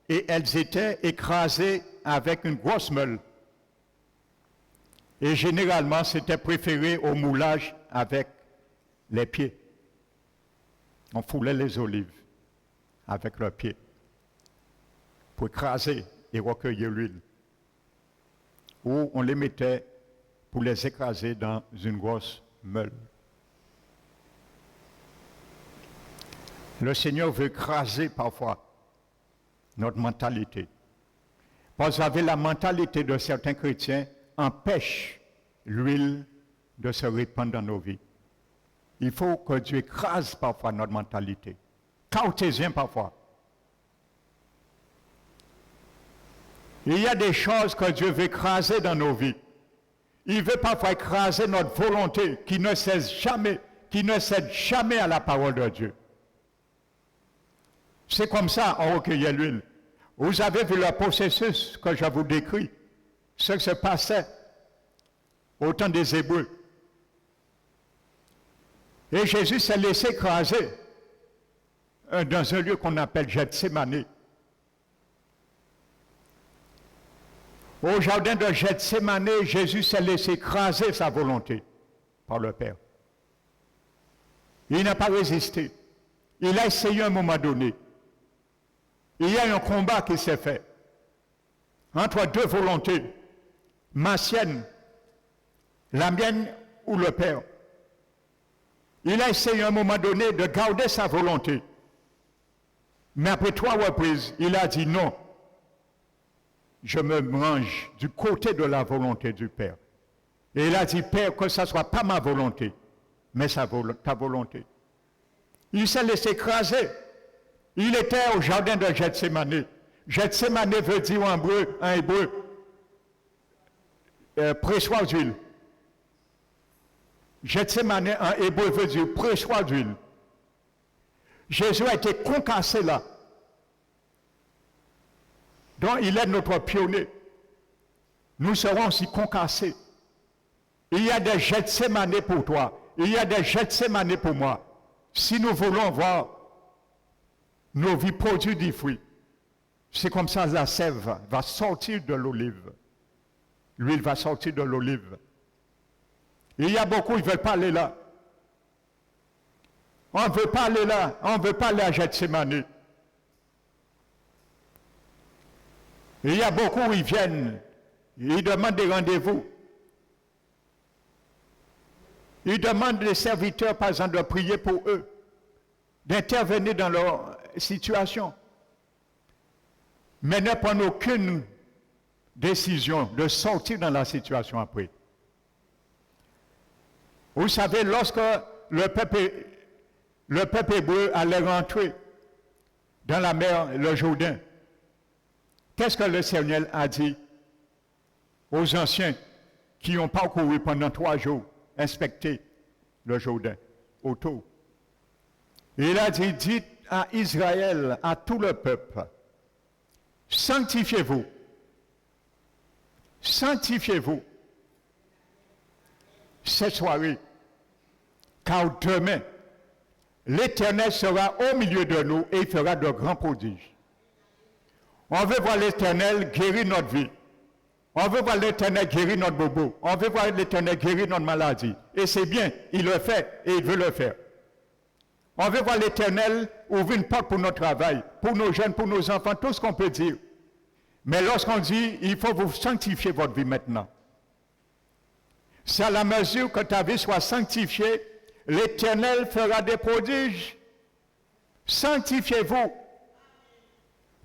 et elles étaient écrasées avec une grosse meule. Et généralement, c'était préféré au moulage avec les pieds. On foulait les olives avec leurs pieds pour écraser et recueillir l'huile. Ou on les mettait pour les écraser dans une grosse meule. Le Seigneur veut écraser parfois notre mentalité. Parce que la mentalité de certains chrétiens empêche l'huile de se répandre dans nos vies. Il faut que Dieu écrase parfois notre mentalité. Cartésien parfois. Il y a des choses que Dieu veut écraser dans nos vies. Il veut parfois écraser notre volonté qui ne cède jamais à la parole de Dieu. C'est comme ça on recueillait l'huile. Vous avez vu le processus que je vous décris, ce qui se passait au temps des Hébreux. Et Jésus s'est laissé écraser dans un lieu qu'on appelle Gethsémani. Au jardin de Gethsémani, Jésus s'est laissé écraser sa volonté par le Père. Il n'a pas résisté. Il a essayé à un moment donné. Il y a un combat qui s'est fait entre deux volontés, ma sienne, la mienne ou le Père. Il a essayé à un moment donné de garder sa volonté. Mais après 3 reprises, il a dit non. Je me range du côté de la volonté du Père. Et il a dit, Père, que ce ne soit pas ma volonté, mais ta volonté. Il s'est laissé écraser. Il était au jardin de Gethsémani. Gethsémani veut dire en hébreu, pressoir d'huile. Gethsémani en hébreu veut dire pressoir d'huile. Jésus a été concassé là. Donc il est notre pionnier. Nous serons aussi concassés. Il y a des Gethsémani pour toi. Il y a des Gethsémani pour moi. Si nous voulons voir nos vies produire des fruits, c'est comme ça la sève va sortir de l'olive. L'huile va sortir de l'olive. Il y a beaucoup, ils ne veulent pas aller là. On ne veut pas aller là. On ne veut pas aller à Gethsémani. Il y a beaucoup, ils viennent. Ils demandent des rendez-vous. Ils demandent des serviteurs, par exemple, de prier pour eux, d'intervenir dans leur situation. Mais ne prennent aucune décision de sortir dans la situation après. Vous savez, lorsque le peuple hébreu allait rentrer dans la mer, le Jourdain, qu'est-ce que le Seigneur a dit aux anciens qui ont parcouru pendant 3 jours, inspecter le Jourdain autour? Il a dit, dites à Israël, à tout le peuple, sanctifiez-vous. Sanctifiez-vous cette soirée, car demain, l'Éternel sera au milieu de nous et il fera de grands prodiges. On veut voir l'Éternel guérir notre vie. On veut voir l'Éternel guérir notre bobo. On veut voir l'Éternel guérir notre maladie. Et c'est bien, il le fait et il veut le faire. On veut voir l'Éternel ouvrir une porte pour notre travail, pour nos jeunes, pour nos enfants, tout ce qu'on peut dire. Mais lorsqu'on dit, il faut vous sanctifier votre vie maintenant. C'est à la mesure que ta vie soit sanctifiée, l'Éternel fera des prodiges. Sanctifiez-vous.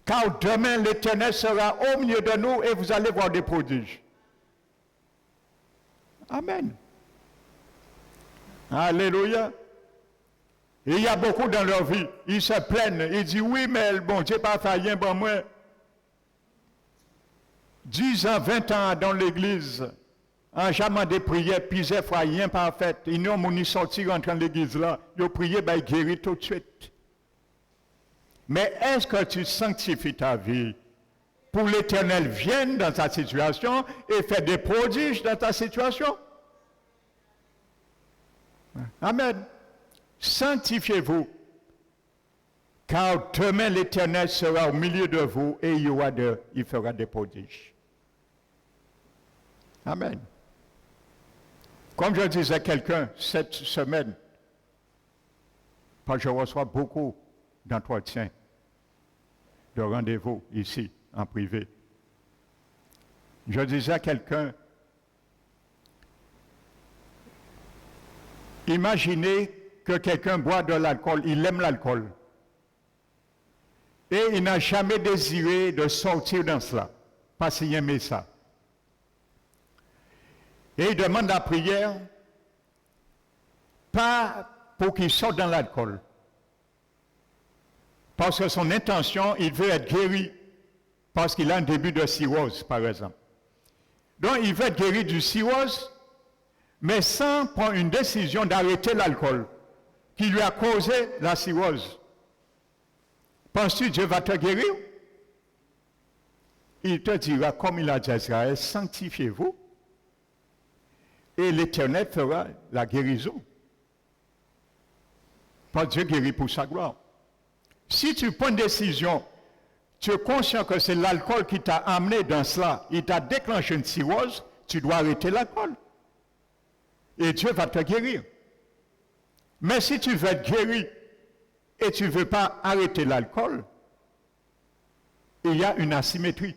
Car demain, l'Éternel sera au milieu de nous et vous allez voir des prodiges. Amen. Alléluia. Il y a beaucoup dans leur vie, ils se plaignent, ils disent oui, mais bon Dieu pas fait rien pour moi. 10 ans, 20 ans dans l'église, en jamais de prière, puis ils font rien parfait. Ils n'ont sorti rentrer dans l'église là, ils ont prié, ils guéri tout de suite. Mais est-ce que tu sanctifies ta vie pour l'Éternel vienne dans ta situation et fait des prodiges dans ta situation? Amen. Sanctifiez-vous, car demain l'Éternel sera au milieu de vous et il fera des prodiges. Amen. Comme je disais à quelqu'un cette semaine, parce que je reçois beaucoup d'entretiens, de rendez-vous ici, en privé. Je disais à quelqu'un, imaginez que quelqu'un boit de l'alcool, il aime l'alcool, et il n'a jamais désiré de sortir dans cela, parce qu'il aimait ça. Et il demande la prière, pas pour qu'il sorte dans l'alcool, parce que son intention, il veut être guéri, parce qu'il a un début de cirrhose, par exemple. Donc, il veut être guéri du cirrhose, mais sans prendre une décision d'arrêter l'alcool, qui lui a causé la cirrhose. Penses-tu que Dieu va te guérir? Il te dira, comme il a dit à Israël, sanctifiez-vous, et l'Éternel fera la guérison. Parce que Dieu guérit pour sa gloire. Si tu prends une décision, tu es conscient que c'est l'alcool qui t'a amené dans cela, il t'a déclenché une cirrhose, tu dois arrêter l'alcool. Et Dieu va te guérir. Mais si tu veux être guéri et tu ne veux pas arrêter l'alcool, il y a une asymétrie.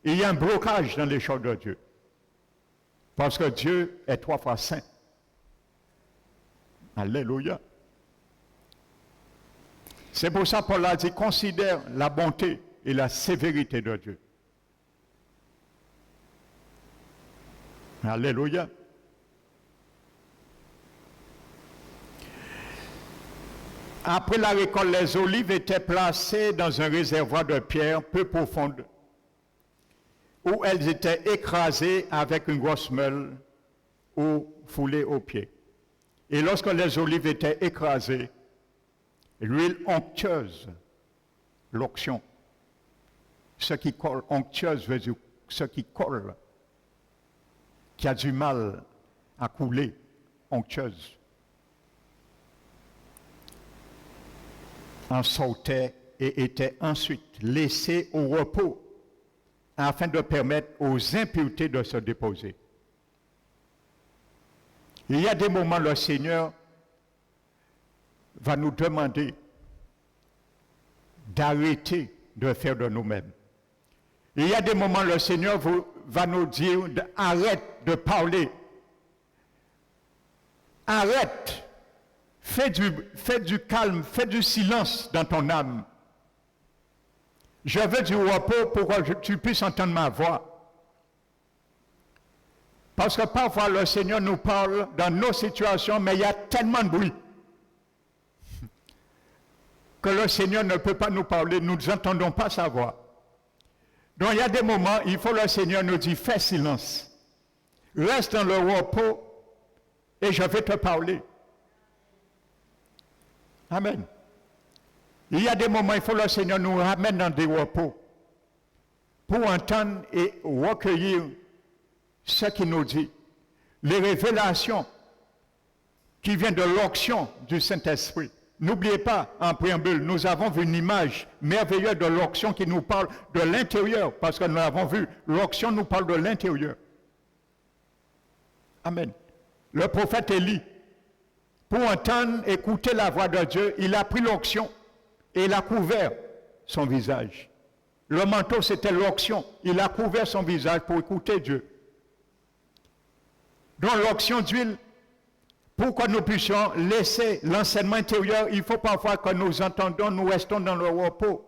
Il y a un blocage dans les choses de Dieu. Parce que Dieu est 3 fois saint. Alléluia. C'est pour ça que Paul a dit, considère la bonté et la sévérité de Dieu. Alléluia. Après la récolte, les olives étaient placées dans un réservoir de pierre peu profonde, où elles étaient écrasées avec une grosse meule ou foulées aux pieds. Et lorsque les olives étaient écrasées, l'huile onctueuse, l'onction, ce qui colle, onctueuse veut dire ce qui colle, qui a du mal à couler, onctueuse, en sautait et était ensuite laissée au repos afin de permettre aux impuretés de se déposer. Il y a des moments où le Seigneur va nous demander d'arrêter de faire de nous-mêmes. Il y a des moments où le Seigneur va nous dire arrête de parler. Arrête. Fais du calme, fais du silence dans ton âme. Je veux du repos pour que tu puisses entendre ma voix. Parce que parfois le Seigneur nous parle dans nos situations, mais il y a tellement de bruit que le Seigneur ne peut pas nous parler, nous n'entendons pas sa voix. Donc il y a des moments, il faut le Seigneur nous dire, fais silence. Reste dans le repos et je vais te parler. Amen. Il y a des moments, il faut le Seigneur nous ramène dans des repos pour entendre et recueillir ce qu'il nous dit. Les révélations qui viennent de l'onction du Saint-Esprit. N'oubliez pas, en préambule, nous avons vu une image merveilleuse de l'onction qui nous parle de l'intérieur, parce que nous l'avons vu, l'onction nous parle de l'intérieur. Amen. Le prophète Élie, pour entendre, écouter la voix de Dieu, il a pris l'onction et il a couvert son visage. Le manteau, c'était l'onction. Il a couvert son visage pour écouter Dieu. Donc l'onction d'huile, pour que nous puissions laisser l'enseignement intérieur, il faut parfois que nous entendons, nous restons dans le repos.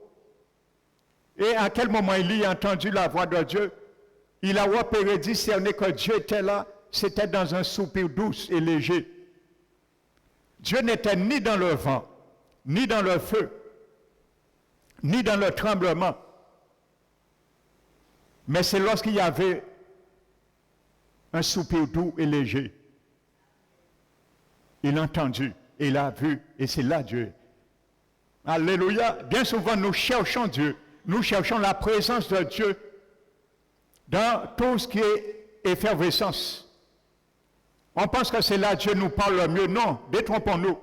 Et à quel moment Élie a entendu la voix de Dieu, il a repéré, discerné que Dieu était là, c'était dans un soupir doux et léger. Dieu n'était ni dans le vent, ni dans le feu, ni dans le tremblement. Mais c'est lorsqu'il y avait un soupir doux et léger. Il a entendu, il a vu, et c'est là Dieu. Alléluia. Bien souvent, nous cherchons Dieu. Nous cherchons la présence de Dieu dans tout ce qui est effervescence. On pense que c'est là que Dieu nous parle le mieux. Non, détrompons-nous.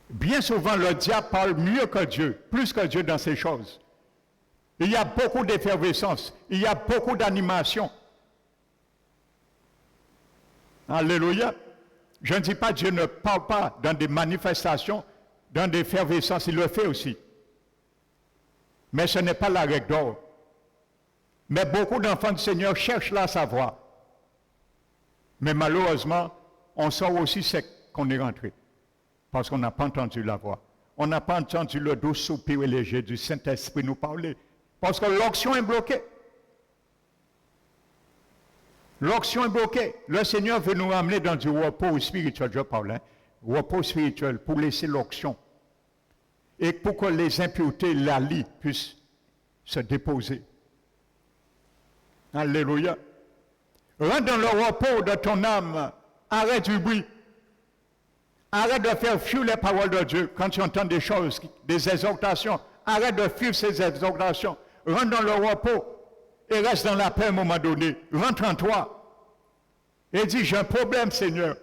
Bien souvent, le diable parle mieux que Dieu, plus que Dieu dans ces choses. Il y a beaucoup d'effervescence, il y a beaucoup d'animation. Alléluia. Je ne dis pas que Dieu ne parle pas dans des manifestations, dans des effervescences, il le fait aussi. Mais ce n'est pas la règle d'or. Mais beaucoup d'enfants du Seigneur cherchent là à savoir. Mais malheureusement, on sort aussi sec qu'on est rentré. Parce qu'on n'a pas entendu la voix. On n'a pas entendu le doux soupir léger du Saint-Esprit nous parler. Parce que l'onction est bloquée. L'onction est bloquée. Le Seigneur veut nous ramener dans du repos spirituel, je parle, hein? Repos spirituel, pour laisser l'onction. Et pour que les impuretés, la lie, puissent se déposer. Alléluia. Rentre dans le repos de ton âme. Arrête du bruit. Arrête de faire fuir les paroles de Dieu quand tu entends des choses, des exhortations. Arrête de fuir ces exhortations. Rentre dans le repos et reste dans la paix à un moment donné. Rentre en toi et dis, j'ai un problème, Seigneur.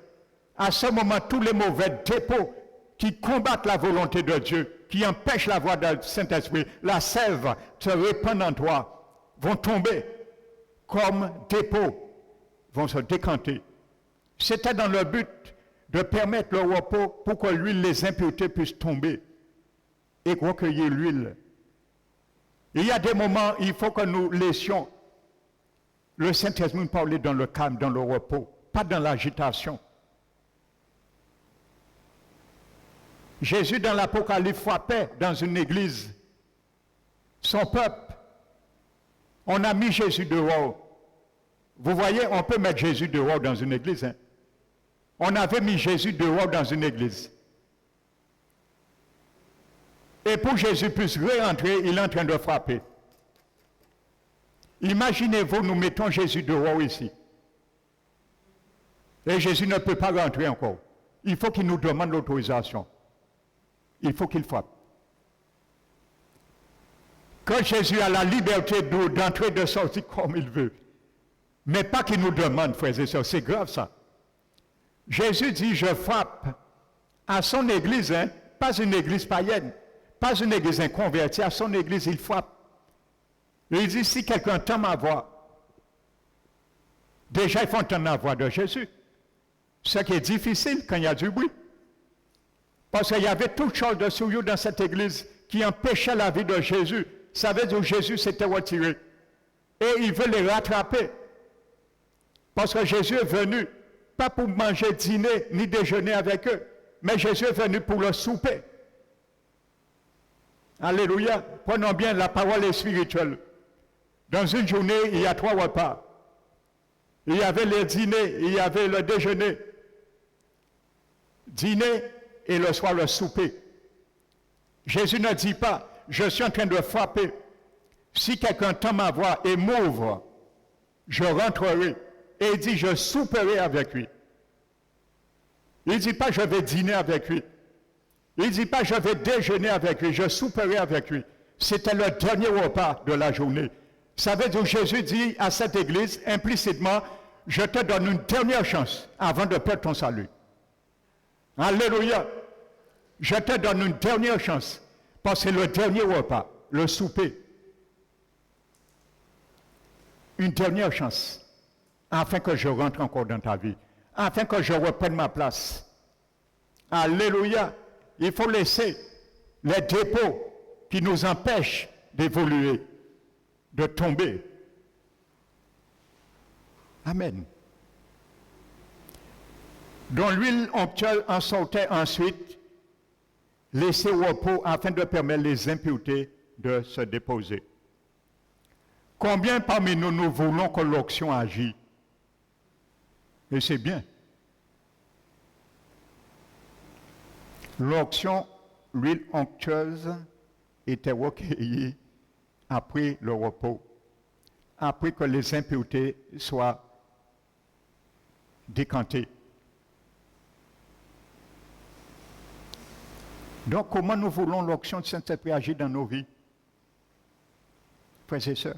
À ce moment, tous les mauvais dépôts qui combattent la volonté de Dieu, qui empêchent la voix du Saint-Esprit, la sève se répand en toi, vont tomber comme dépôts, vont se décanter. C'était dans le but de permettre le repos pour que l'huile, les impuretés puissent tomber et recueillir l'huile. Il y a des moments, il faut que nous laissions le Saint-Esprit parler dans le calme, dans le repos, pas dans l'agitation. Jésus, dans l'Apocalypse, frappait dans une église son peuple. On a mis Jésus dehors. Vous voyez, on peut mettre Jésus dehors dans une église. Hein? On avait mis Jésus dehors dans une église. Et pour que Jésus puisse réentrer, il est en train de frapper. Imaginez-vous, nous mettons Jésus dehors ici. Et Jésus ne peut pas rentrer encore. Il faut qu'il nous demande l'autorisation. Il faut qu'il frappe. Quand Jésus a la liberté d'entrer et de sortir comme il veut. Mais pas qu'il nous demande, frères et sœurs, c'est grave ça. Jésus dit, je frappe à son église, hein, pas une église païenne, pas une église inconvertie, à son église, il frappe. Et il dit, si quelqu'un entend ma voix, déjà il faut entendre la voix de Jésus. Ce qui est difficile quand il y a du bruit. Parce qu'il y avait toutes sortes de souillures dans cette église qui empêchaient la vie de Jésus. Ça veut dire que Jésus s'était retiré. Et il veut les rattraper. Parce que Jésus est venu, pas pour manger, dîner, ni déjeuner avec eux, mais Jésus est venu pour le souper. Alléluia. Prenons bien, la parole est spirituelle. Dans une journée, il y a 3 repas. Il y avait le dîner, il y avait le déjeuner. Dîner et le soir le souper. Jésus ne dit pas, je suis en train de frapper. Si quelqu'un entend ma voix et m'ouvre, je rentrerai. Et il dit, je souperai avec lui. Il ne dit pas, je vais dîner avec lui. Il ne dit pas, je vais déjeuner avec lui, je souperai avec lui. C'était le dernier repas de la journée. Ça veut dire que Jésus dit à cette église, implicitement, je te donne une dernière chance avant de perdre ton salut. Alléluia. Je te donne une dernière chance, parce que c'est le dernier repas, le souper. Une dernière chance, afin que je rentre encore dans ta vie, afin que je reprenne ma place. Alléluia. Il faut laisser les dépôts qui nous empêchent d'évoluer, de tomber. Amen. Dont l'huile onctuelle en sortait ensuite, laissée au repos afin de permettre les impuretés de se déposer. Combien parmi nous, nous voulons que l'onction agisse? Et c'est bien. L'onction, l'huile onctueuse, était recueillie après le repos, après que les impuretés soient décantées. Donc, comment nous voulons l'onction de Saint-Esprit agir dans nos vies, frères et sœurs?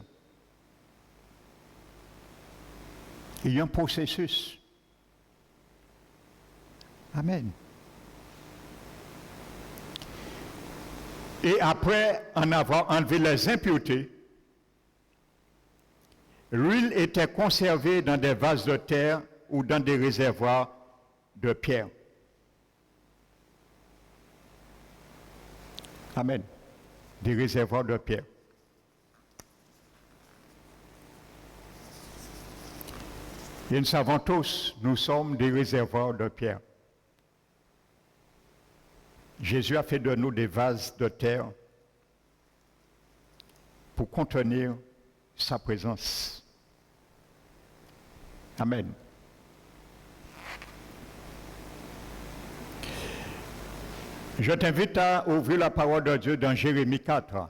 Il y a un processus. Amen. Et après en avoir enlevé les impuretés, l'huile était conservée dans des vases de terre ou dans des réservoirs de pierre. Amen. Des réservoirs de pierre. Et nous savons tous, nous sommes des réservoirs de pierre. Jésus a fait de nous des vases de terre pour contenir sa présence. Amen. Je t'invite à ouvrir la parole de Dieu dans Jérémie 4.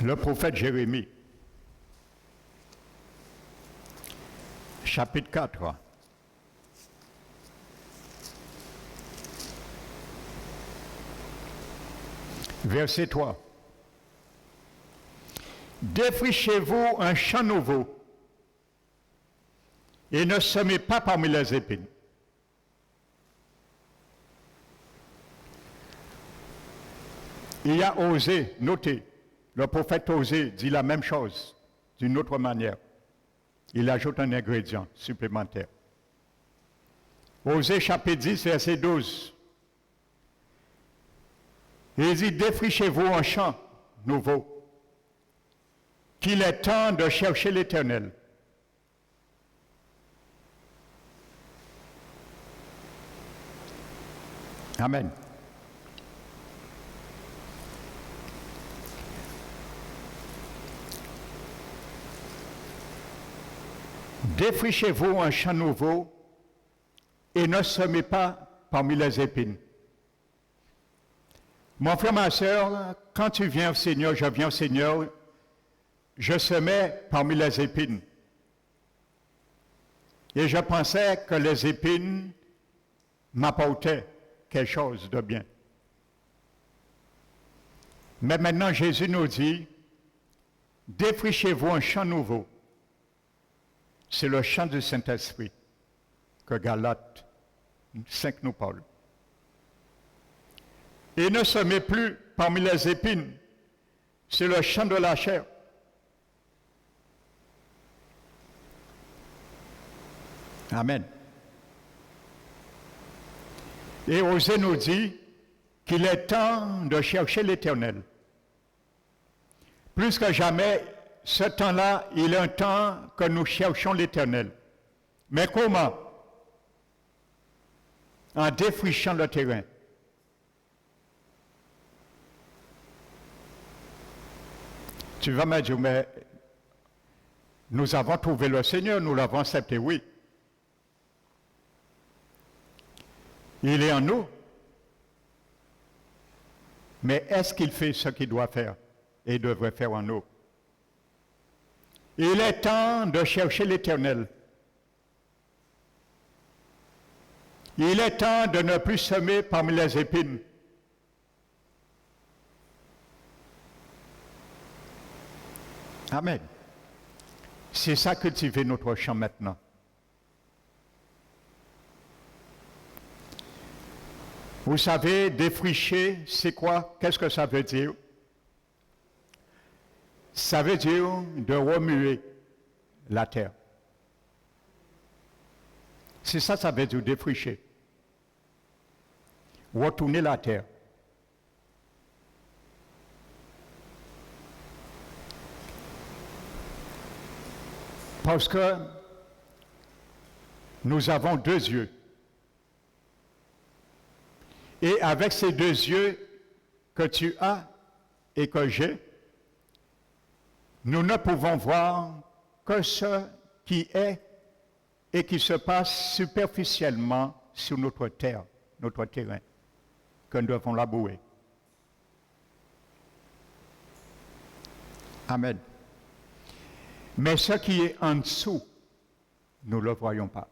Le prophète Jérémie, chapitre 4. Verset 3. Défrichez-vous un champ nouveau et ne semez pas parmi les épines. Il y a Osée, notez, le prophète Osée dit la même chose d'une autre manière. Il ajoute un ingrédient supplémentaire. Osée chapitre 10, verset 12. Il dit, défrichez-vous un champ nouveau, qu'il est temps de chercher l'Éternel. Amen. Défrichez-vous un champ nouveau et ne semez pas parmi les épines. Mon frère, ma soeur, quand tu viens au Seigneur, je viens au Seigneur, je semais parmi les épines. Et je pensais que les épines m'apportaient quelque chose de bien. Mais maintenant, Jésus nous dit, défrichez-vous un champ nouveau. C'est le champ du Saint-Esprit que Galates 5 nous parle. Et ne semez plus parmi les épines, c'est le champ de la chair. Amen. Et Osée nous dit qu'il est temps de chercher l'Éternel. Plus que jamais, ce temps-là, il est un temps que nous cherchons l'Éternel. Mais comment? En défrichant le terrain. Tu vas me dire, mais nous avons trouvé le Seigneur, nous l'avons accepté, oui. Il est en nous. Mais est-ce qu'il fait ce qu'il doit faire et devrait faire en nous? Il est temps de chercher l'Éternel. Il est temps de ne plus semer parmi les épines. Amen. C'est ça cultiver notre champ maintenant. Vous savez, défricher, c'est quoi? Qu'est-ce que ça veut dire? Ça veut dire de remuer la terre. C'est ça, ça veut dire défricher. Retourner la terre. Parce que nous avons deux yeux. Et avec ces deux yeux que tu as et que j'ai, nous ne pouvons voir que ce qui est et qui se passe superficiellement sur notre terre, notre terrain, que nous devons labourer. Amen. Mais ce qui est en dessous, nous ne le voyons pas.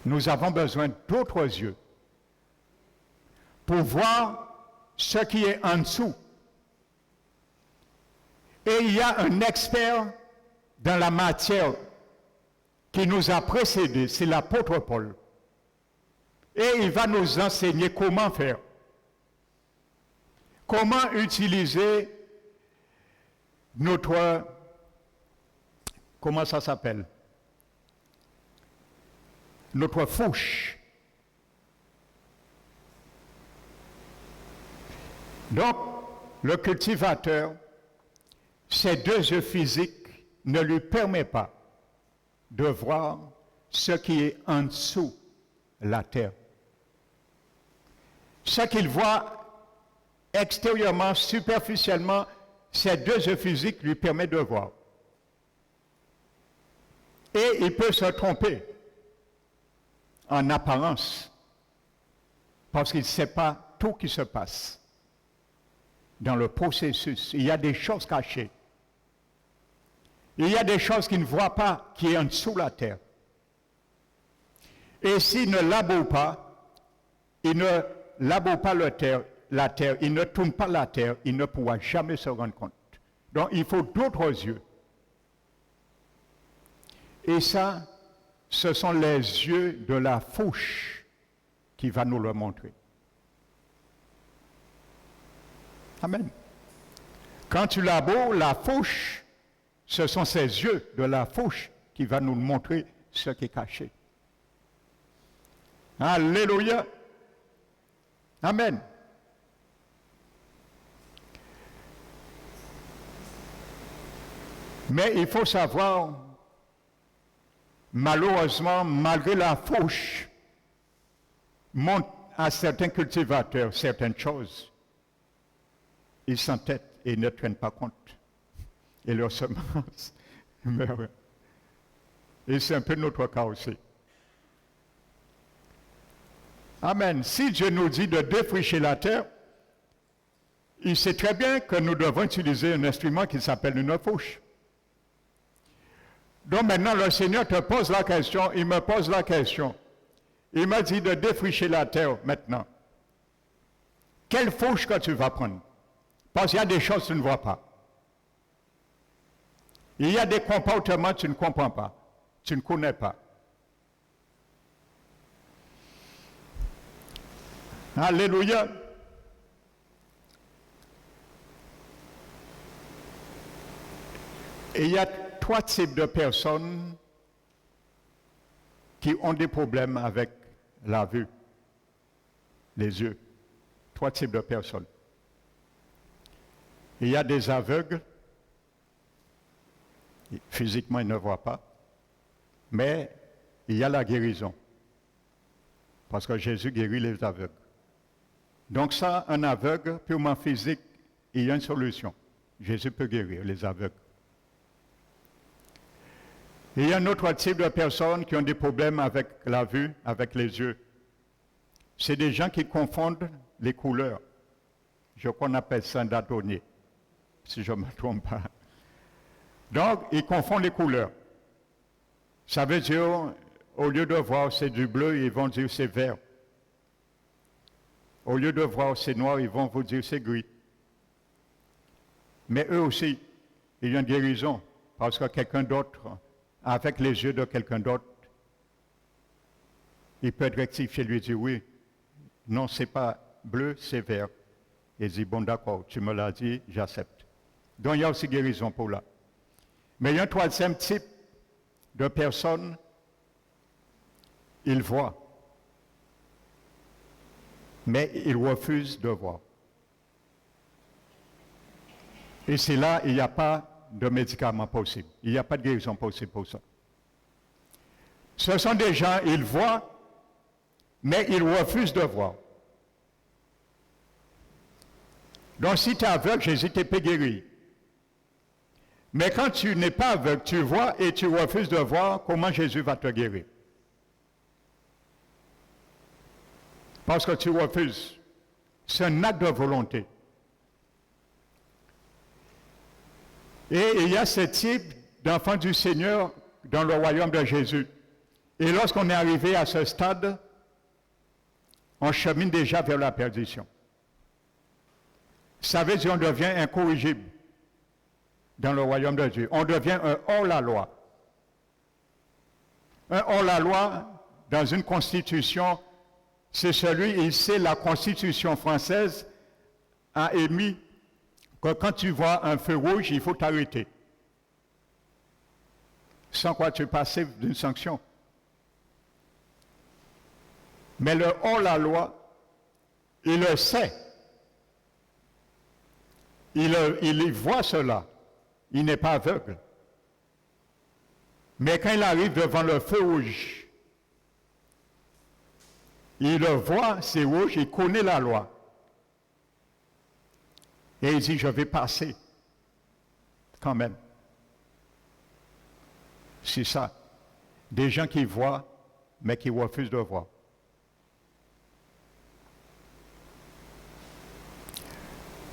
Nous avons besoin d'autres yeux pour voir ce qui est en dessous. Et il y a un expert dans la matière qui nous a précédés, c'est l'apôtre Paul. Et il va nous enseigner comment faire. Comment utiliser notre... Comment ça s'appelle? Notre fourche. Donc, le cultivateur, ses deux yeux physiques ne lui permettent pas de voir ce qui est en dessous la terre. Ce qu'il voit extérieurement, superficiellement, ses deux yeux physiques lui permettent de voir. Et il peut se tromper en apparence, parce qu'il ne sait pas tout qui se passe dans le processus. Il y a des choses cachées. Il y a des choses qu'il ne voit pas, qui est en dessous de la terre. Et s'il ne laboure pas, il ne laboure pas la terre, il ne tourne pas la terre, il ne pourra jamais se rendre compte. Donc il faut d'autres yeux. Et ça, ce sont les yeux de la fourche qui va nous le montrer. Amen. Quand tu laboures la fourche, ce sont ces yeux de la fourche qui va nous montrer ce qui est caché. Alléluia. Amen. Mais il faut savoir, malheureusement, malgré la fourche, montre à certains cultivateurs certaines choses, ils s'entêtent et ne tiennent pas compte. Et leur semence meurt. Et c'est un peu notre cas aussi. Amen. Si Dieu nous dit de défricher la terre, il sait très bien que nous devons utiliser un instrument qui s'appelle une fourche. Donc maintenant, le Seigneur te pose la question, il me pose la question. Il m'a dit de défricher la terre maintenant. Quelle fourche que tu vas prendre? Parce qu'il y a des choses que tu ne vois pas. Il y a des comportements que tu ne comprends pas, tu ne connais pas. Alléluia. Et il y a 3 types de personnes qui ont des problèmes avec la vue, les yeux. 3 types de personnes. Il y a des aveugles, physiquement ils ne voient pas, mais il y a la guérison, parce que Jésus guérit les aveugles. Donc ça, un aveugle purement physique, il y a une solution. Jésus peut guérir les aveugles. Il y a un autre type de personnes qui ont des problèmes avec la vue, avec les yeux. C'est des gens qui confondent les couleurs. Je crois qu'on appelle ça un daltonien, si je ne me trompe pas. Donc, ils confondent les couleurs. Ça veut dire, au lieu de voir c'est du bleu, ils vont dire c'est vert. Au lieu de voir c'est noir, ils vont vous dire c'est gris. Mais eux aussi, il y a une guérison, parce que quelqu'un d'autre, avec les yeux de quelqu'un d'autre, il peut être rectifié, lui dire oui, non, c'est pas bleu, c'est vert. Il dit bon d'accord, tu me l'as dit, j'accepte. Donc il y a aussi guérison pour là. Mais il y a un 3e type de personnes, ils voient, mais ils refusent de voir. Et c'est là, il n'y a pas de médicament possible. Il n'y a pas de guérison possible pour ça. Ce sont des gens, ils voient, mais ils refusent de voir. Donc si tu es aveugle, Jésus ne peut guérir. Mais quand tu n'es pas aveugle, tu vois et tu refuses de voir, comment Jésus va te guérir? Parce que tu refuses. C'est un acte de volonté. Et il y a ce type d'enfants du Seigneur dans le royaume de Jésus. Et lorsqu'on est arrivé à ce stade, on chemine déjà vers la perdition. Ça veut dire qu'on devient incorrigible dans le royaume de Dieu. On devient un hors-la-loi. Un hors-la-loi dans une constitution, c'est c'est la constitution française a émis que quand tu vois un feu rouge, il faut t'arrêter. Sans quoi tu passes d'une sanction. Mais le hors-la-loi, il le sait. Il voit cela. Il n'est pas aveugle. Mais quand il arrive devant le feu rouge, il le voit, c'est rouge, il connaît la loi. Et il dit, je vais passer. Quand même. C'est ça. Des gens qui voient, mais qui refusent de voir.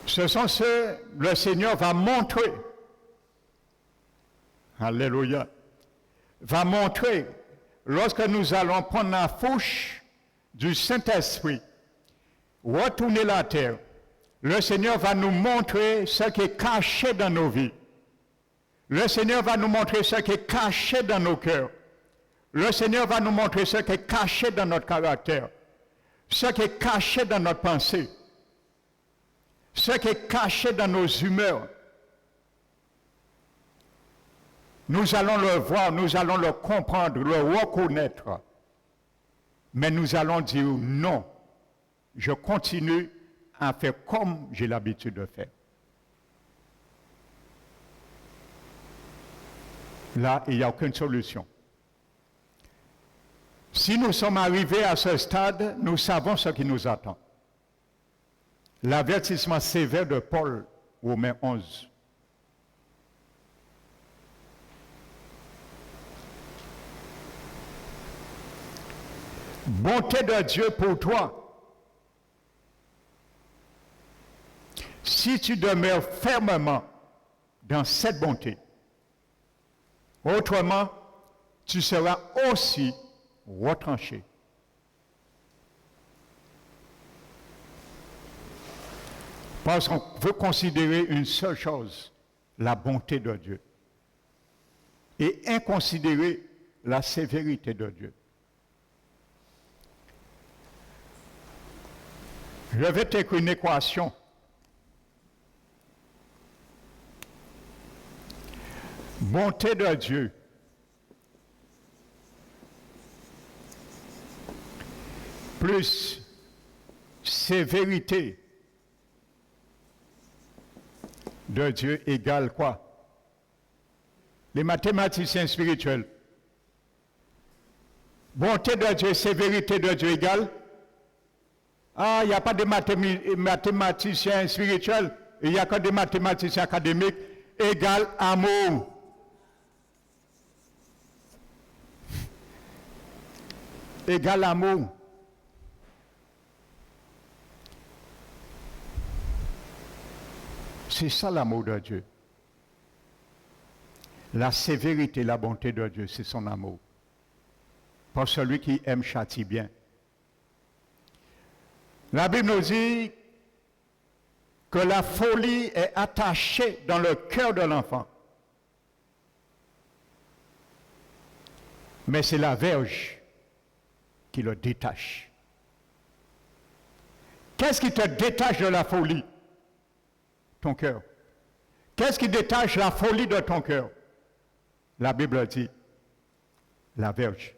Ce sont ceux, le Seigneur va montrer, alléluia, va montrer, lorsque nous allons prendre la fouche du Saint-Esprit, retourner la terre, le Seigneur va nous montrer ce qui est caché dans nos vies. Le Seigneur va nous montrer ce qui est caché dans nos cœurs. Le Seigneur va nous montrer ce qui est caché dans notre caractère, ce qui est caché dans notre pensée, ce qui est caché dans nos humeurs. Nous allons le voir, nous allons le comprendre, le reconnaître. Mais nous allons dire non, je continue à faire comme j'ai l'habitude de faire. Là, il n'y a aucune solution. Si nous sommes arrivés à ce stade, nous savons ce qui nous attend. L'avertissement sévère de Paul, Romains 11. Bonté de Dieu pour toi. Si tu demeures fermement dans cette bonté, autrement, tu seras aussi retranché. Parce qu'on veut considérer une seule chose, la bonté de Dieu, et inconsidérer la sévérité de Dieu. Je vais t'écrire une équation. Bonté de Dieu plus sévérité de Dieu égale quoi? Les mathématiciens spirituels. Bonté de Dieu, sévérité de Dieu égale? Ah, il n'y a pas de mathématiciens spirituels, il n'y a que des mathématiciens académiques, égale amour. Égale amour. C'est ça l'amour de Dieu. La sévérité, la bonté de Dieu, c'est son amour. Pour celui qui aime châtie bien. La Bible nous dit que la folie est attachée dans le cœur de l'enfant. Mais c'est la verge qui le détache. Qu'est-ce qui te détache de la folie? Ton cœur. Qu'est-ce qui détache la folie de ton cœur? La Bible dit la verge.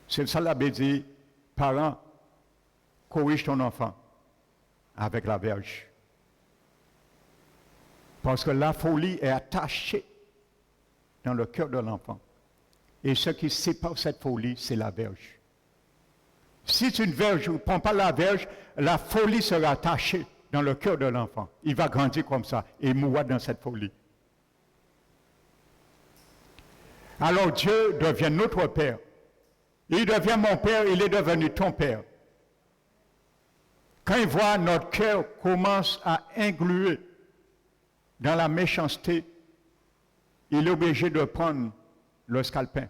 C'est ça la Bible dit, parents, corrige ton enfant avec la verge. Parce que la folie est attachée dans le cœur de l'enfant. Et ce qui sépare cette folie, c'est la verge. Si tu ne prends pas la verge, la folie sera attachée dans le cœur de l'enfant. Il va grandir comme ça et mourra dans cette folie. Alors Dieu devient notre Père. Il devient mon Père, il est devenu ton Père. Quand il voit notre cœur commence à engluer dans la méchanceté, il est obligé de prendre le scalpin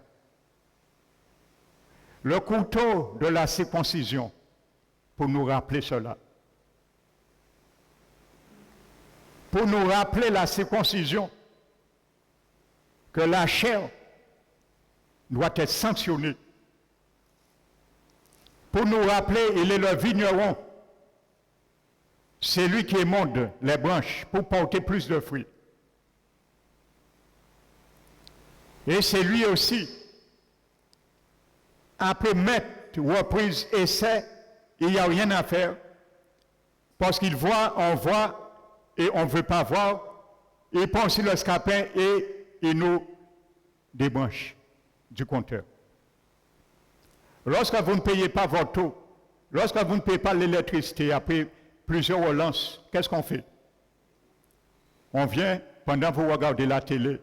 Le couteau de la circoncision, pour nous rappeler cela. Pour nous rappeler la circoncision, que la chair doit être sanctionnée. Pour nous rappeler, il est le vigneron. C'est lui qui émonde les branches pour porter plus de fruits. Et c'est lui aussi, après maintes reprises, essais, il n'y a rien à faire. Parce qu'il voit, on voit, et on ne veut pas voir. Il prend aussi le scapin et il nous débranche du compteur. Lorsque vous ne payez pas votre eau, lorsque vous ne payez pas l'électricité, après plusieurs relances, qu'est-ce qu'on fait? On vient, pendant que vous regardez la télé,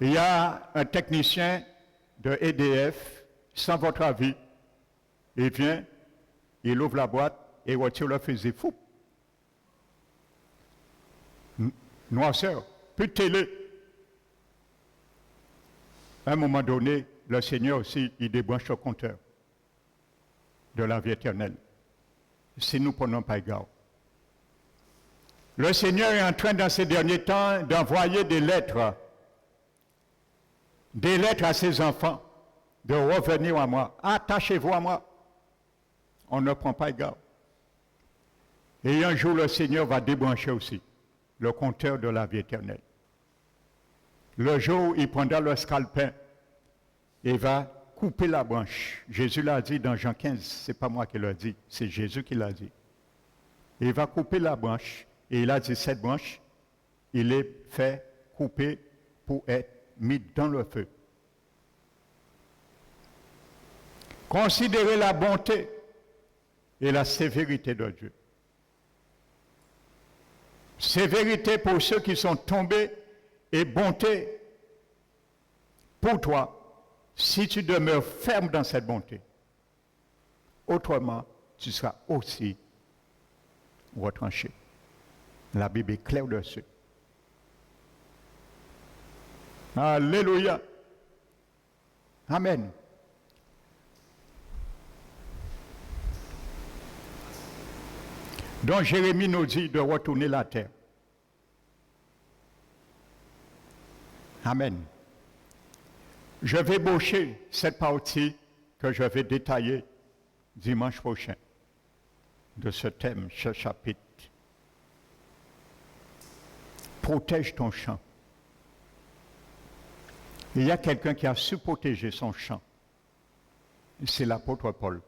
il y a un technicien de EDF, sans votre avis, il vient, il ouvre la boîte et retire le fusil fou. Noirceur, plus de télé. À un moment donné, le Seigneur aussi, il débranche le compteur de la vie éternelle. Si nous ne prenons pas garde. Le Seigneur est en train, dans ces derniers temps, d'envoyer des lettres à ses enfants, de revenir à moi. Attachez-vous à moi. On ne prend pas garde. Et un jour, le Seigneur va débrancher aussi le compteur de la vie éternelle. Le jour où il prendra le scalpin et va couper la branche. Jésus l'a dit dans Jean 15, ce n'est pas moi qui l'ai dit, c'est Jésus qui l'a dit. Il va couper la branche, et il a dit cette branche, il est fait couper pour être mis dans le feu. Considérez la bonté et la sévérité de Dieu. Sévérité pour ceux qui sont tombés et bonté pour toi, si tu demeures ferme dans cette bonté. Autrement, tu seras aussi retranché. La Bible est claire dessus. Alléluia. Amen. Donc Jérémie nous dit de retourner la terre. Amen. Je vais boucher cette partie que je vais détailler dimanche prochain de ce thème, ce chapitre. Protège ton champ. Il y a quelqu'un qui a su protéger son champ. C'est l'apôtre Paul.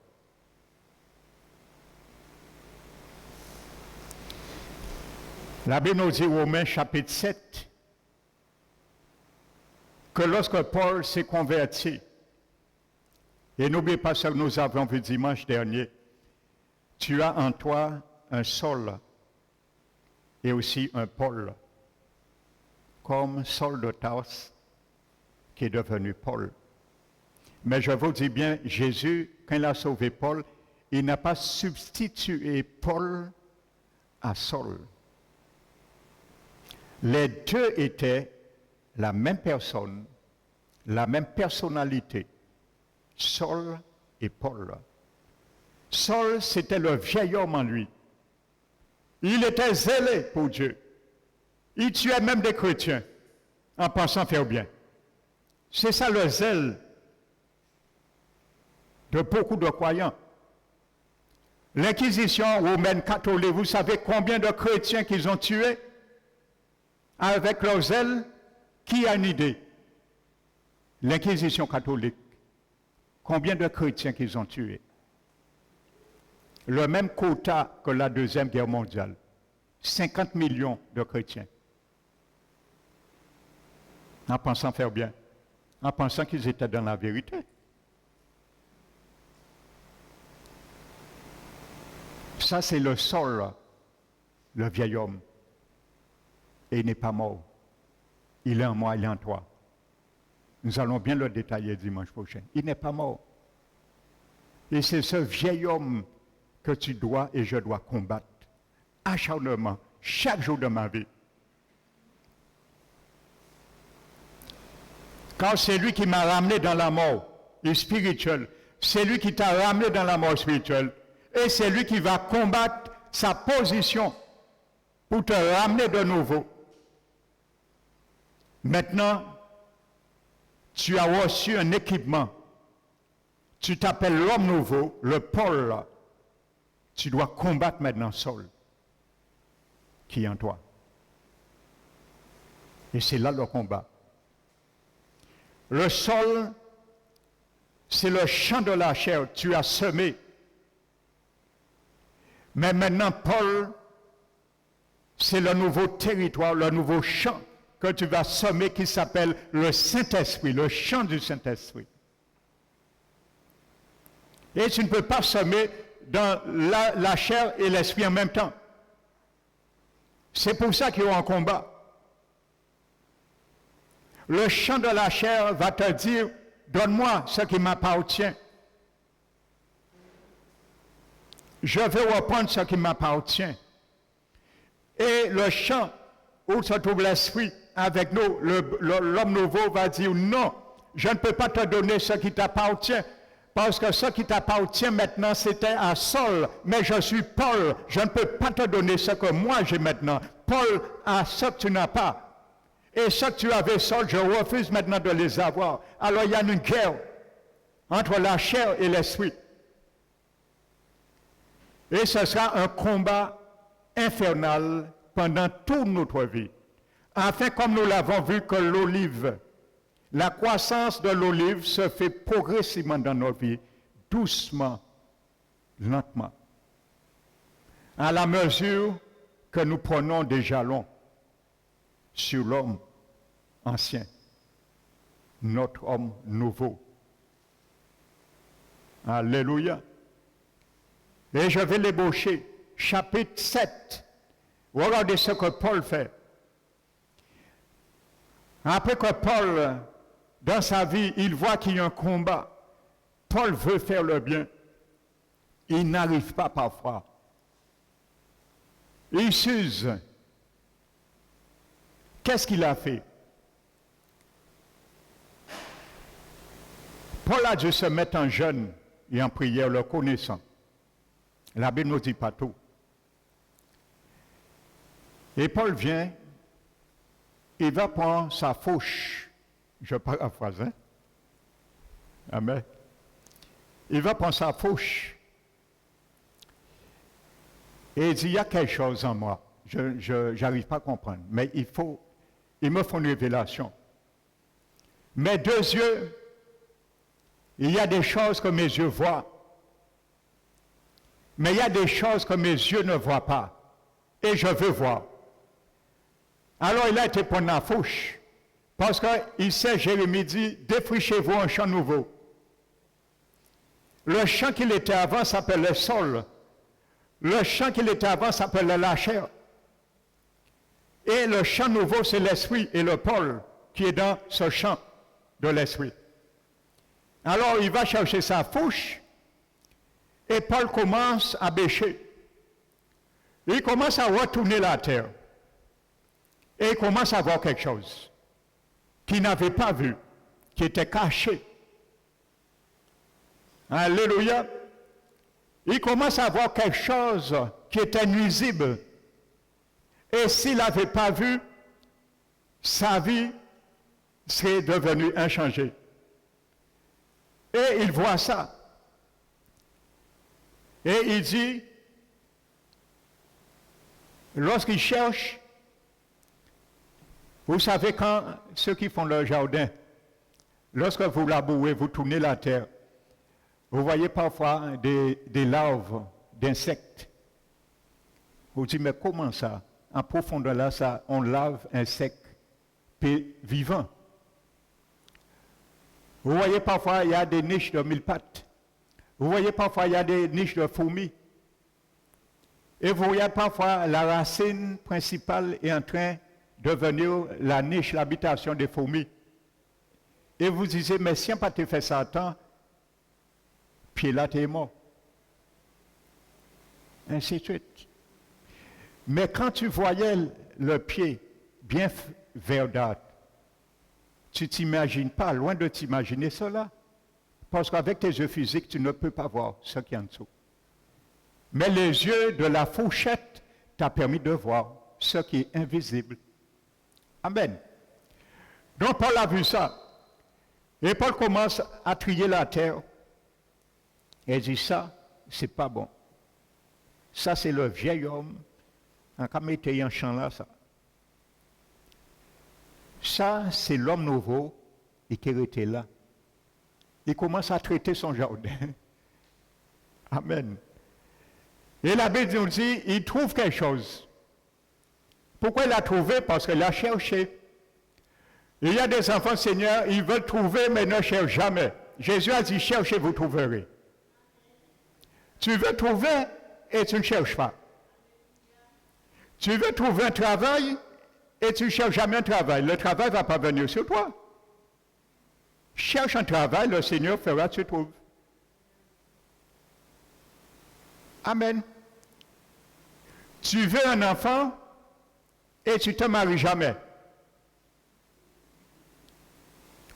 La Bible nous dit, Romains chapitre 7, que lorsque Paul s'est converti, et n'oubliez pas ce que nous avons vu dimanche dernier, tu as en toi un Saul et aussi un Paul, comme Saul de Tarse qui est devenu Paul. Mais je vous dis bien, Jésus, quand il a sauvé Paul, il n'a pas substitué Paul à Saul. Les deux étaient la même personne, la même personnalité, Saul et Paul. Saul, c'était le vieil homme en lui. Il était zélé pour Dieu. Il tuait même des chrétiens en pensant faire bien. C'est ça le zèle de beaucoup de croyants. L'Inquisition romaine catholique, vous savez combien de chrétiens qu'ils ont tués avec leur zèle? Qui a une idée? L'Inquisition catholique. Combien de chrétiens qu'ils ont tués? Le même quota que la Deuxième Guerre mondiale. 50 millions de chrétiens. En pensant faire bien. En pensant qu'ils étaient dans la vérité. Ça, c'est le Saul, le vieil homme. Et il n'est pas mort. Il est en moi, il est en toi. Nous allons bien le détailler dimanche prochain. Il n'est pas mort. Et c'est ce vieil homme que tu dois et je dois combattre acharnement chaque jour de ma vie. Car c'est lui qui m'a ramené dans la mort. et spirituelle. C'est lui qui t'a ramené dans la mort spirituelle. Et c'est lui qui va combattre sa position pour te ramener de nouveau. Maintenant, tu as reçu un équipement. Tu t'appelles l'homme nouveau, le Paul. Tu dois combattre maintenant Saul, qui est en toi. Et c'est là le combat. Le sol, c'est le champ de la chair. Tu as semé. Mais maintenant, Paul, c'est le nouveau territoire, le nouveau champ que tu vas semer qui s'appelle le Saint-Esprit, le champ du Saint-Esprit. Et tu ne peux pas semer dans la chair et l'esprit en même temps. C'est pour ça qu'il y a un combat. Le champ de la chair va te dire, donne-moi ce qui m'appartient. Je vais reprendre ce qui m'appartient. Et le champ où se trouve l'esprit avec nous, l'homme nouveau va dire, non, je ne peux pas te donner ce qui t'appartient. Parce que ce qui t'appartient maintenant, c'était à Saul. Mais je suis Paul. Je ne peux pas te donner ce que moi j'ai maintenant. Paul a ce que tu n'as pas. Et ce que tu avais, Saul, je refuse maintenant de les avoir. Alors il y a une guerre entre la chair et l'esprit. Et ce sera un combat infernal pendant toute notre vie. Enfin, comme nous l'avons vu que l'olive, la croissance de l'olive se fait progressivement dans nos vies, doucement, lentement, à la mesure que nous prenons des jalons sur l'homme ancien, notre homme nouveau. Alléluia. Et je vais l'ébaucher. Chapitre 7. Regardez ce que Paul fait. Après que Paul, dans sa vie, il voit qu'il y a un combat, Paul veut faire le bien. Il n'arrive pas parfois. Il s'use. Qu'est-ce qu'il a fait? Paul a dû se mettre en jeûne et en prière, le connaissant. La Bible ne nous dit pas tout. Et Paul vient, il va prendre sa fauche. Je paraphrase, hein? Amen. Il va prendre sa fauche. Et il dit, il y a quelque chose en moi. Je n'arrive pas à comprendre. Mais il me faut une révélation. Mes deux yeux, il y a des choses que mes yeux voient. Mais il y a des choses que mes yeux ne voient pas. Et je veux voir. Alors il a été prendre la fauche. Parce qu'il sait, Jérémie dit, défrichez-vous un champ nouveau. Le champ qu'il était avant s'appelait Saul. Le champ qu'il était avant s'appelait la chair. Et le champ nouveau, c'est l'esprit et le Paul qui est dans ce champ de l'esprit. Alors il va chercher sa fauche et Paul commence à bêcher. Il commence à retourner la terre. Et il commence à voir quelque chose qu'il n'avait pas vu, qui était caché. Alléluia. Il commence à voir quelque chose qui était nuisible. Et s'il n'avait pas vu, sa vie serait devenue inchangée. Et il voit ça. Et il dit, lorsqu'il cherche, vous savez quand ceux qui font leur jardin, lorsque vous labourez, vous tournez la terre, vous voyez parfois des larves d'insectes. Vous dites, mais comment ça? En profondeur là, ça, on lave un insecte vivant. Vous voyez parfois, il y a des niches de mille pattes. Vous voyez parfois, il y a des niches de fourmis. Et vous voyez parfois, la racine principale est en train de devenir la niche, l'habitation des fourmis. Et vous disiez, mais si on n'a pas fait ça à temps, pied là, tu es mort. Ainsi de suite. Mais quand tu voyais le pied bien verdâtre, tu ne t'imagines pas, loin de t'imaginer cela. Parce qu'avec tes yeux physiques, tu ne peux pas voir ce qu'il y a en dessous. Mais les yeux de la fourchette t'ont permis de voir ce qui est invisible. Amen. Donc Paul a vu ça. Et Paul commence à trier la terre. Et il dit ça, c'est pas bon. Ça, c'est le vieil homme. Quand il était en champ là, ça. Ça, c'est l'homme nouveau et qui était là. Il commence à traiter son jardin. Amen. Et la Bible nous dit, il trouve quelque chose. Pourquoi il a trouvé? Parce qu'il a cherché. Il y a des enfants, Seigneur, ils veulent trouver, mais ne cherchent jamais. Jésus a dit, cherchez, vous trouverez. Tu veux trouver et tu ne cherches pas. Tu veux trouver un travail et tu ne cherches jamais un travail. Le travail ne va pas venir sur toi. Cherche un travail, le Seigneur fera, tu trouves. Amen. Tu veux un enfant et tu ne te maries jamais.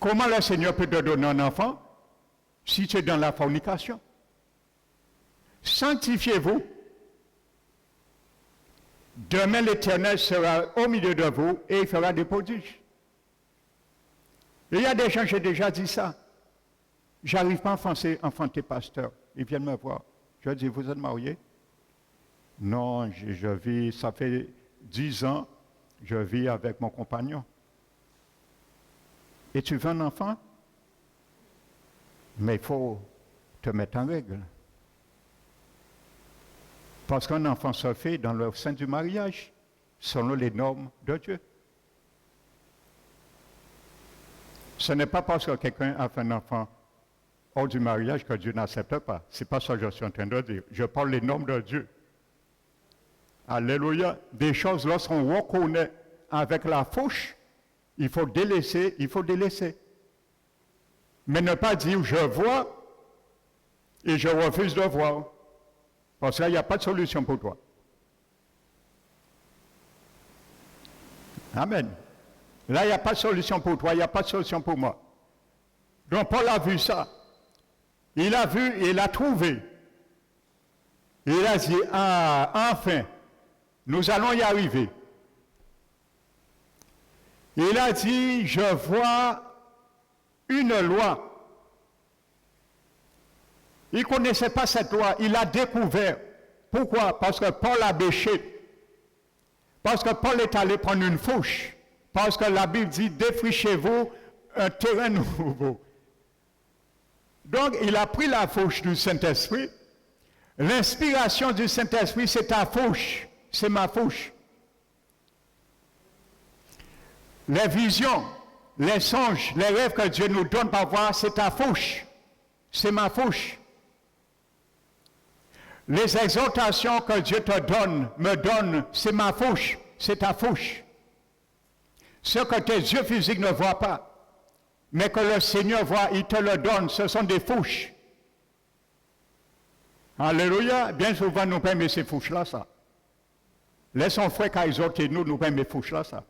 Comment le Seigneur peut te donner un enfant si tu es dans la fornication? Sanctifiez-vous. Demain, l'Éternel sera au milieu de vous et il fera des prodiges. Il y a des gens, j'ai déjà dit ça. J'arrive pas à enfanter pasteur. Ils viennent me voir. Je dis, vous êtes mariés? Non, je vis, ça fait 10 ans, je vis avec mon compagnon. Et tu veux un enfant? Mais il faut te mettre en règle. Parce qu'un enfant se fait dans le sein du mariage, selon les normes de Dieu. Ce n'est pas parce que quelqu'un a fait un enfant hors du mariage que Dieu n'accepte pas. Ce n'est pas ça que je suis en train de dire. Je parle les normes de Dieu. Alléluia. Des choses, lorsqu'on reconnaît avec la fauche, il faut délaisser, Mais ne pas dire je vois et je refuse de voir. Parce qu'il n'y a pas de solution pour toi. Amen. Là, il n'y a pas de solution pour toi, il n'y a pas de solution pour moi. Donc Paul a vu ça. Il a vu et il a trouvé. Il a dit, ah, enfin, nous allons y arriver. Il a dit, je vois une loi. Il ne connaissait pas cette loi, il l'a découvert. Pourquoi? Parce que Paul a bêché. Parce que Paul est allé prendre une fourche. Parce que la Bible dit, défrichez-vous un terrain nouveau. Donc, il a pris la fourche du Saint-Esprit. L'inspiration du Saint-Esprit, c'est ta fourche. C'est ma fourche. Les visions, les songes, les rêves que Dieu nous donne parfois, c'est ta fourche. C'est ma fourche. Les exhortations que Dieu te donne, me donne, c'est ma fourche. C'est ta fourche. Ce que tes yeux physiques ne voient pas, mais que le Seigneur voit, il te le donne, ce sont des fourches. Alléluia. Bien souvent, nous prenons ces fourches-là, ça. Laissons frère qu'à exhorter nous, nous prenons ces fourches-là, ça.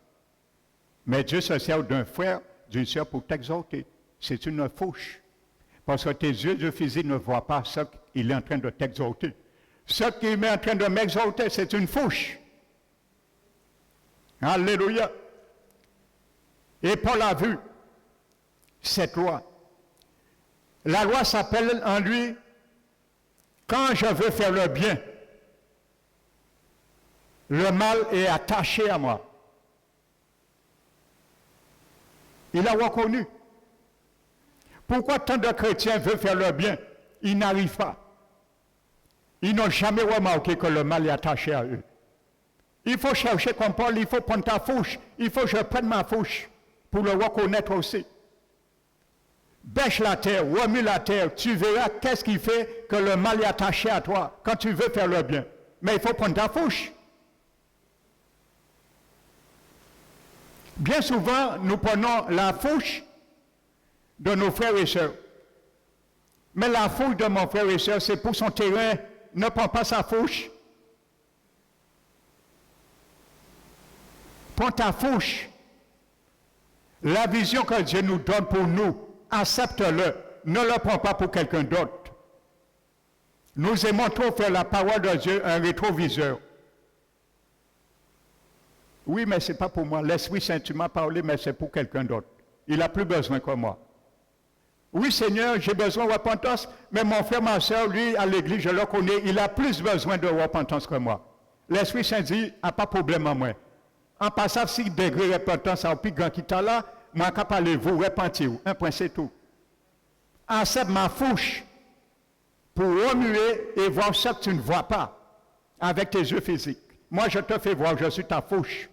Mais Dieu se sert d'un frère, d'une sœur pour t'exhorter. C'est une fourche. Parce que tes yeux physiques ne voient pas ce qu'il est en train de t'exhorter. Ce qu'il est en train de m'exhorter, c'est une fourche. Alléluia. Et Paul a vu cette loi. La loi s'appelle en lui, quand je veux faire le bien, le mal est attaché à moi. Il a reconnu. Pourquoi tant de chrétiens veulent faire le bien? Ils n'arrivent pas. Ils n'ont jamais remarqué que le mal est attaché à eux. Il faut chercher comme Paul, il faut prendre ta fourche. Il faut que je prenne ma fourche pour le reconnaître aussi. Bêche la terre, remue la terre, tu verras qu'est-ce qui fait que le mal est attaché à toi quand tu veux faire le bien. Mais il faut prendre ta fourche. Bien souvent, nous prenons la fourche de nos frères et sœurs. Mais la fourche de mon frère et sœur, c'est pour son terrain. Ne prends pas sa fourche. Prends ta fourche. La vision que Dieu nous donne pour nous, accepte-le. ne le prends pas pour quelqu'un d'autre. Nous aimons trop faire la parole de Dieu un rétroviseur. Oui, mais ce n'est pas pour moi. L'Esprit Saint, tu m'as parlé, mais c'est pour quelqu'un d'autre. Il n'a plus besoin que moi. Oui, Seigneur, j'ai besoin de repentance, mais mon frère, ma soeur, lui, à l'église, je le connais, il a plus besoin de repentance que moi. L'Esprit Saint dit, a pas de problème à moi. En passant, si degré de repentance a plus grand qui t'a là, moi, je parler vous, repentir, un point, c'est tout. Accepte ma fouche pour remuer et voir ce que tu ne vois pas avec tes yeux physiques. Moi, je te fais voir, je suis ta fouche.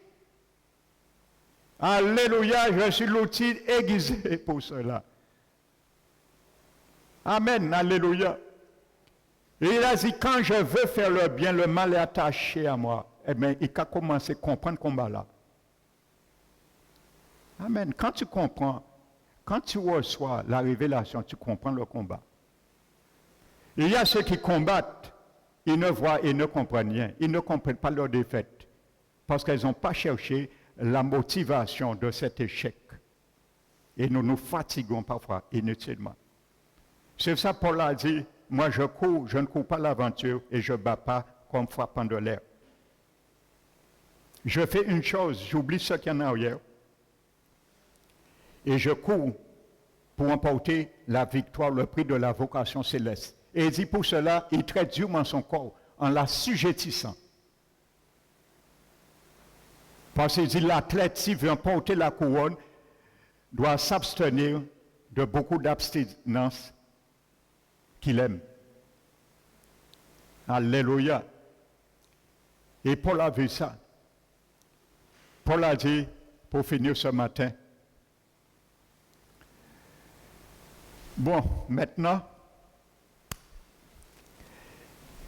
Alléluia, je suis l'outil aiguisé pour cela. Amen, alléluia. Et il a dit, quand je veux faire le bien, le mal est attaché à moi. Eh bien, il a commencé à comprendre ce combat-là. Amen. Quand tu comprends, quand tu reçois la révélation, tu comprends le combat. Il y a ceux qui combattent, ils ne voient et ne comprennent rien. Ils ne comprennent pas leur défaite. Parce qu'ils n'ont pas cherché la motivation de cet échec. Et nous nous fatiguons parfois inutilement. C'est ça Paul a dit, moi je cours, je ne cours pas l'aventure et je ne bats pas comme frappant de l'air. Je fais une chose, j'oublie ce qu'il y en a arrière. Et je cours pour emporter la victoire, le prix de la vocation céleste. Et il dit pour cela, il traite durement son corps en l'assujettissant. Parce qu'il dit l'athlète, s'il veut emporter la couronne, doit s'abstenir de beaucoup d'abstinence qu'il aime. Alléluia. Et Paul a vu ça. Paul a dit, pour finir ce matin, bon, maintenant,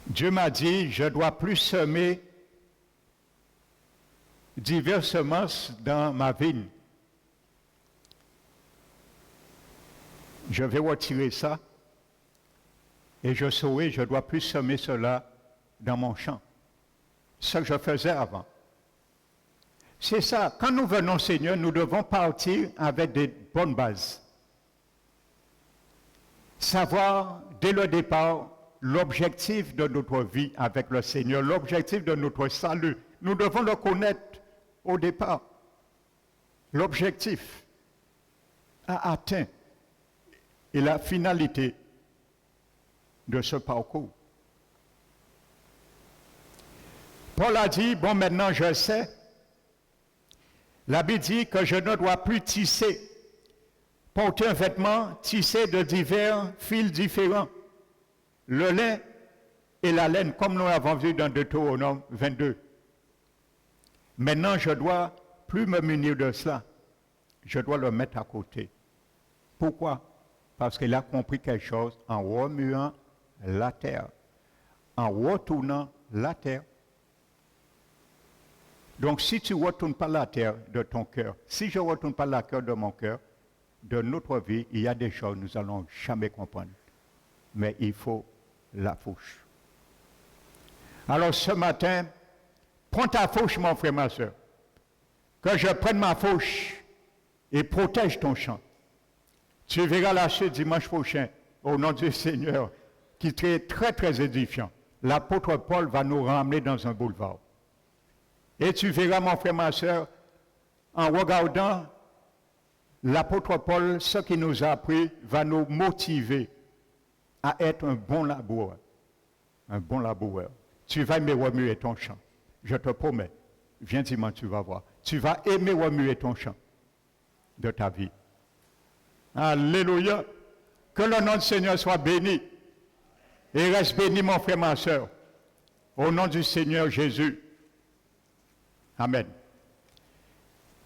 Dieu m'a dit, je ne dois plus semer diverses semences dans ma vigne. Je vais retirer ça et je saurai, je ne dois plus semer cela dans mon champ. Ce que je faisais avant. C'est ça, quand nous venons Seigneur, nous devons partir avec des bonnes bases. Savoir dès le départ l'objectif de notre vie avec le Seigneur, l'objectif de notre salut. Nous devons le connaître au départ. L'objectif à atteindre et la finalité de ce parcours. Paul a dit, bon maintenant je sais, la Bible dit que je ne dois plus tisser, porter un vêtement tissé de divers fils différents, le lin et la laine, comme nous l'avons vu dans Deutéronome 22. Maintenant, je ne dois plus me munir de cela. Je dois le mettre à côté. Pourquoi? Parce qu'il a compris quelque chose en remuant la terre, en retournant la terre. Donc, si tu ne retournes pas la terre de ton cœur, si je ne retourne pas la terre de mon cœur, de notre vie, il y a des choses que nous n'allons jamais comprendre. Mais il faut la fauche. Alors, ce matin, prends ta fauche, mon frère, ma soeur. Que je prenne ma fauche et protège ton champ. Tu verras la chute dimanche prochain, au nom du Seigneur, qui est très, très édifiant. L'apôtre Paul va nous ramener dans un boulevard. Et tu verras, mon frère, ma soeur, en regardant l'apôtre Paul, ce qu'il nous a appris va nous motiver à être un bon laboureur. Un bon laboureur. Tu vas aimer remuer ton champ. Je te promets. Viens dimanche, tu vas voir. Tu vas aimer remuer ton champ de ta vie. Alléluia. Que le nom du Seigneur soit béni. Et reste béni, mon frère, ma soeur. Au nom du Seigneur Jésus. Amen.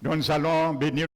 Donc nous allons bénir.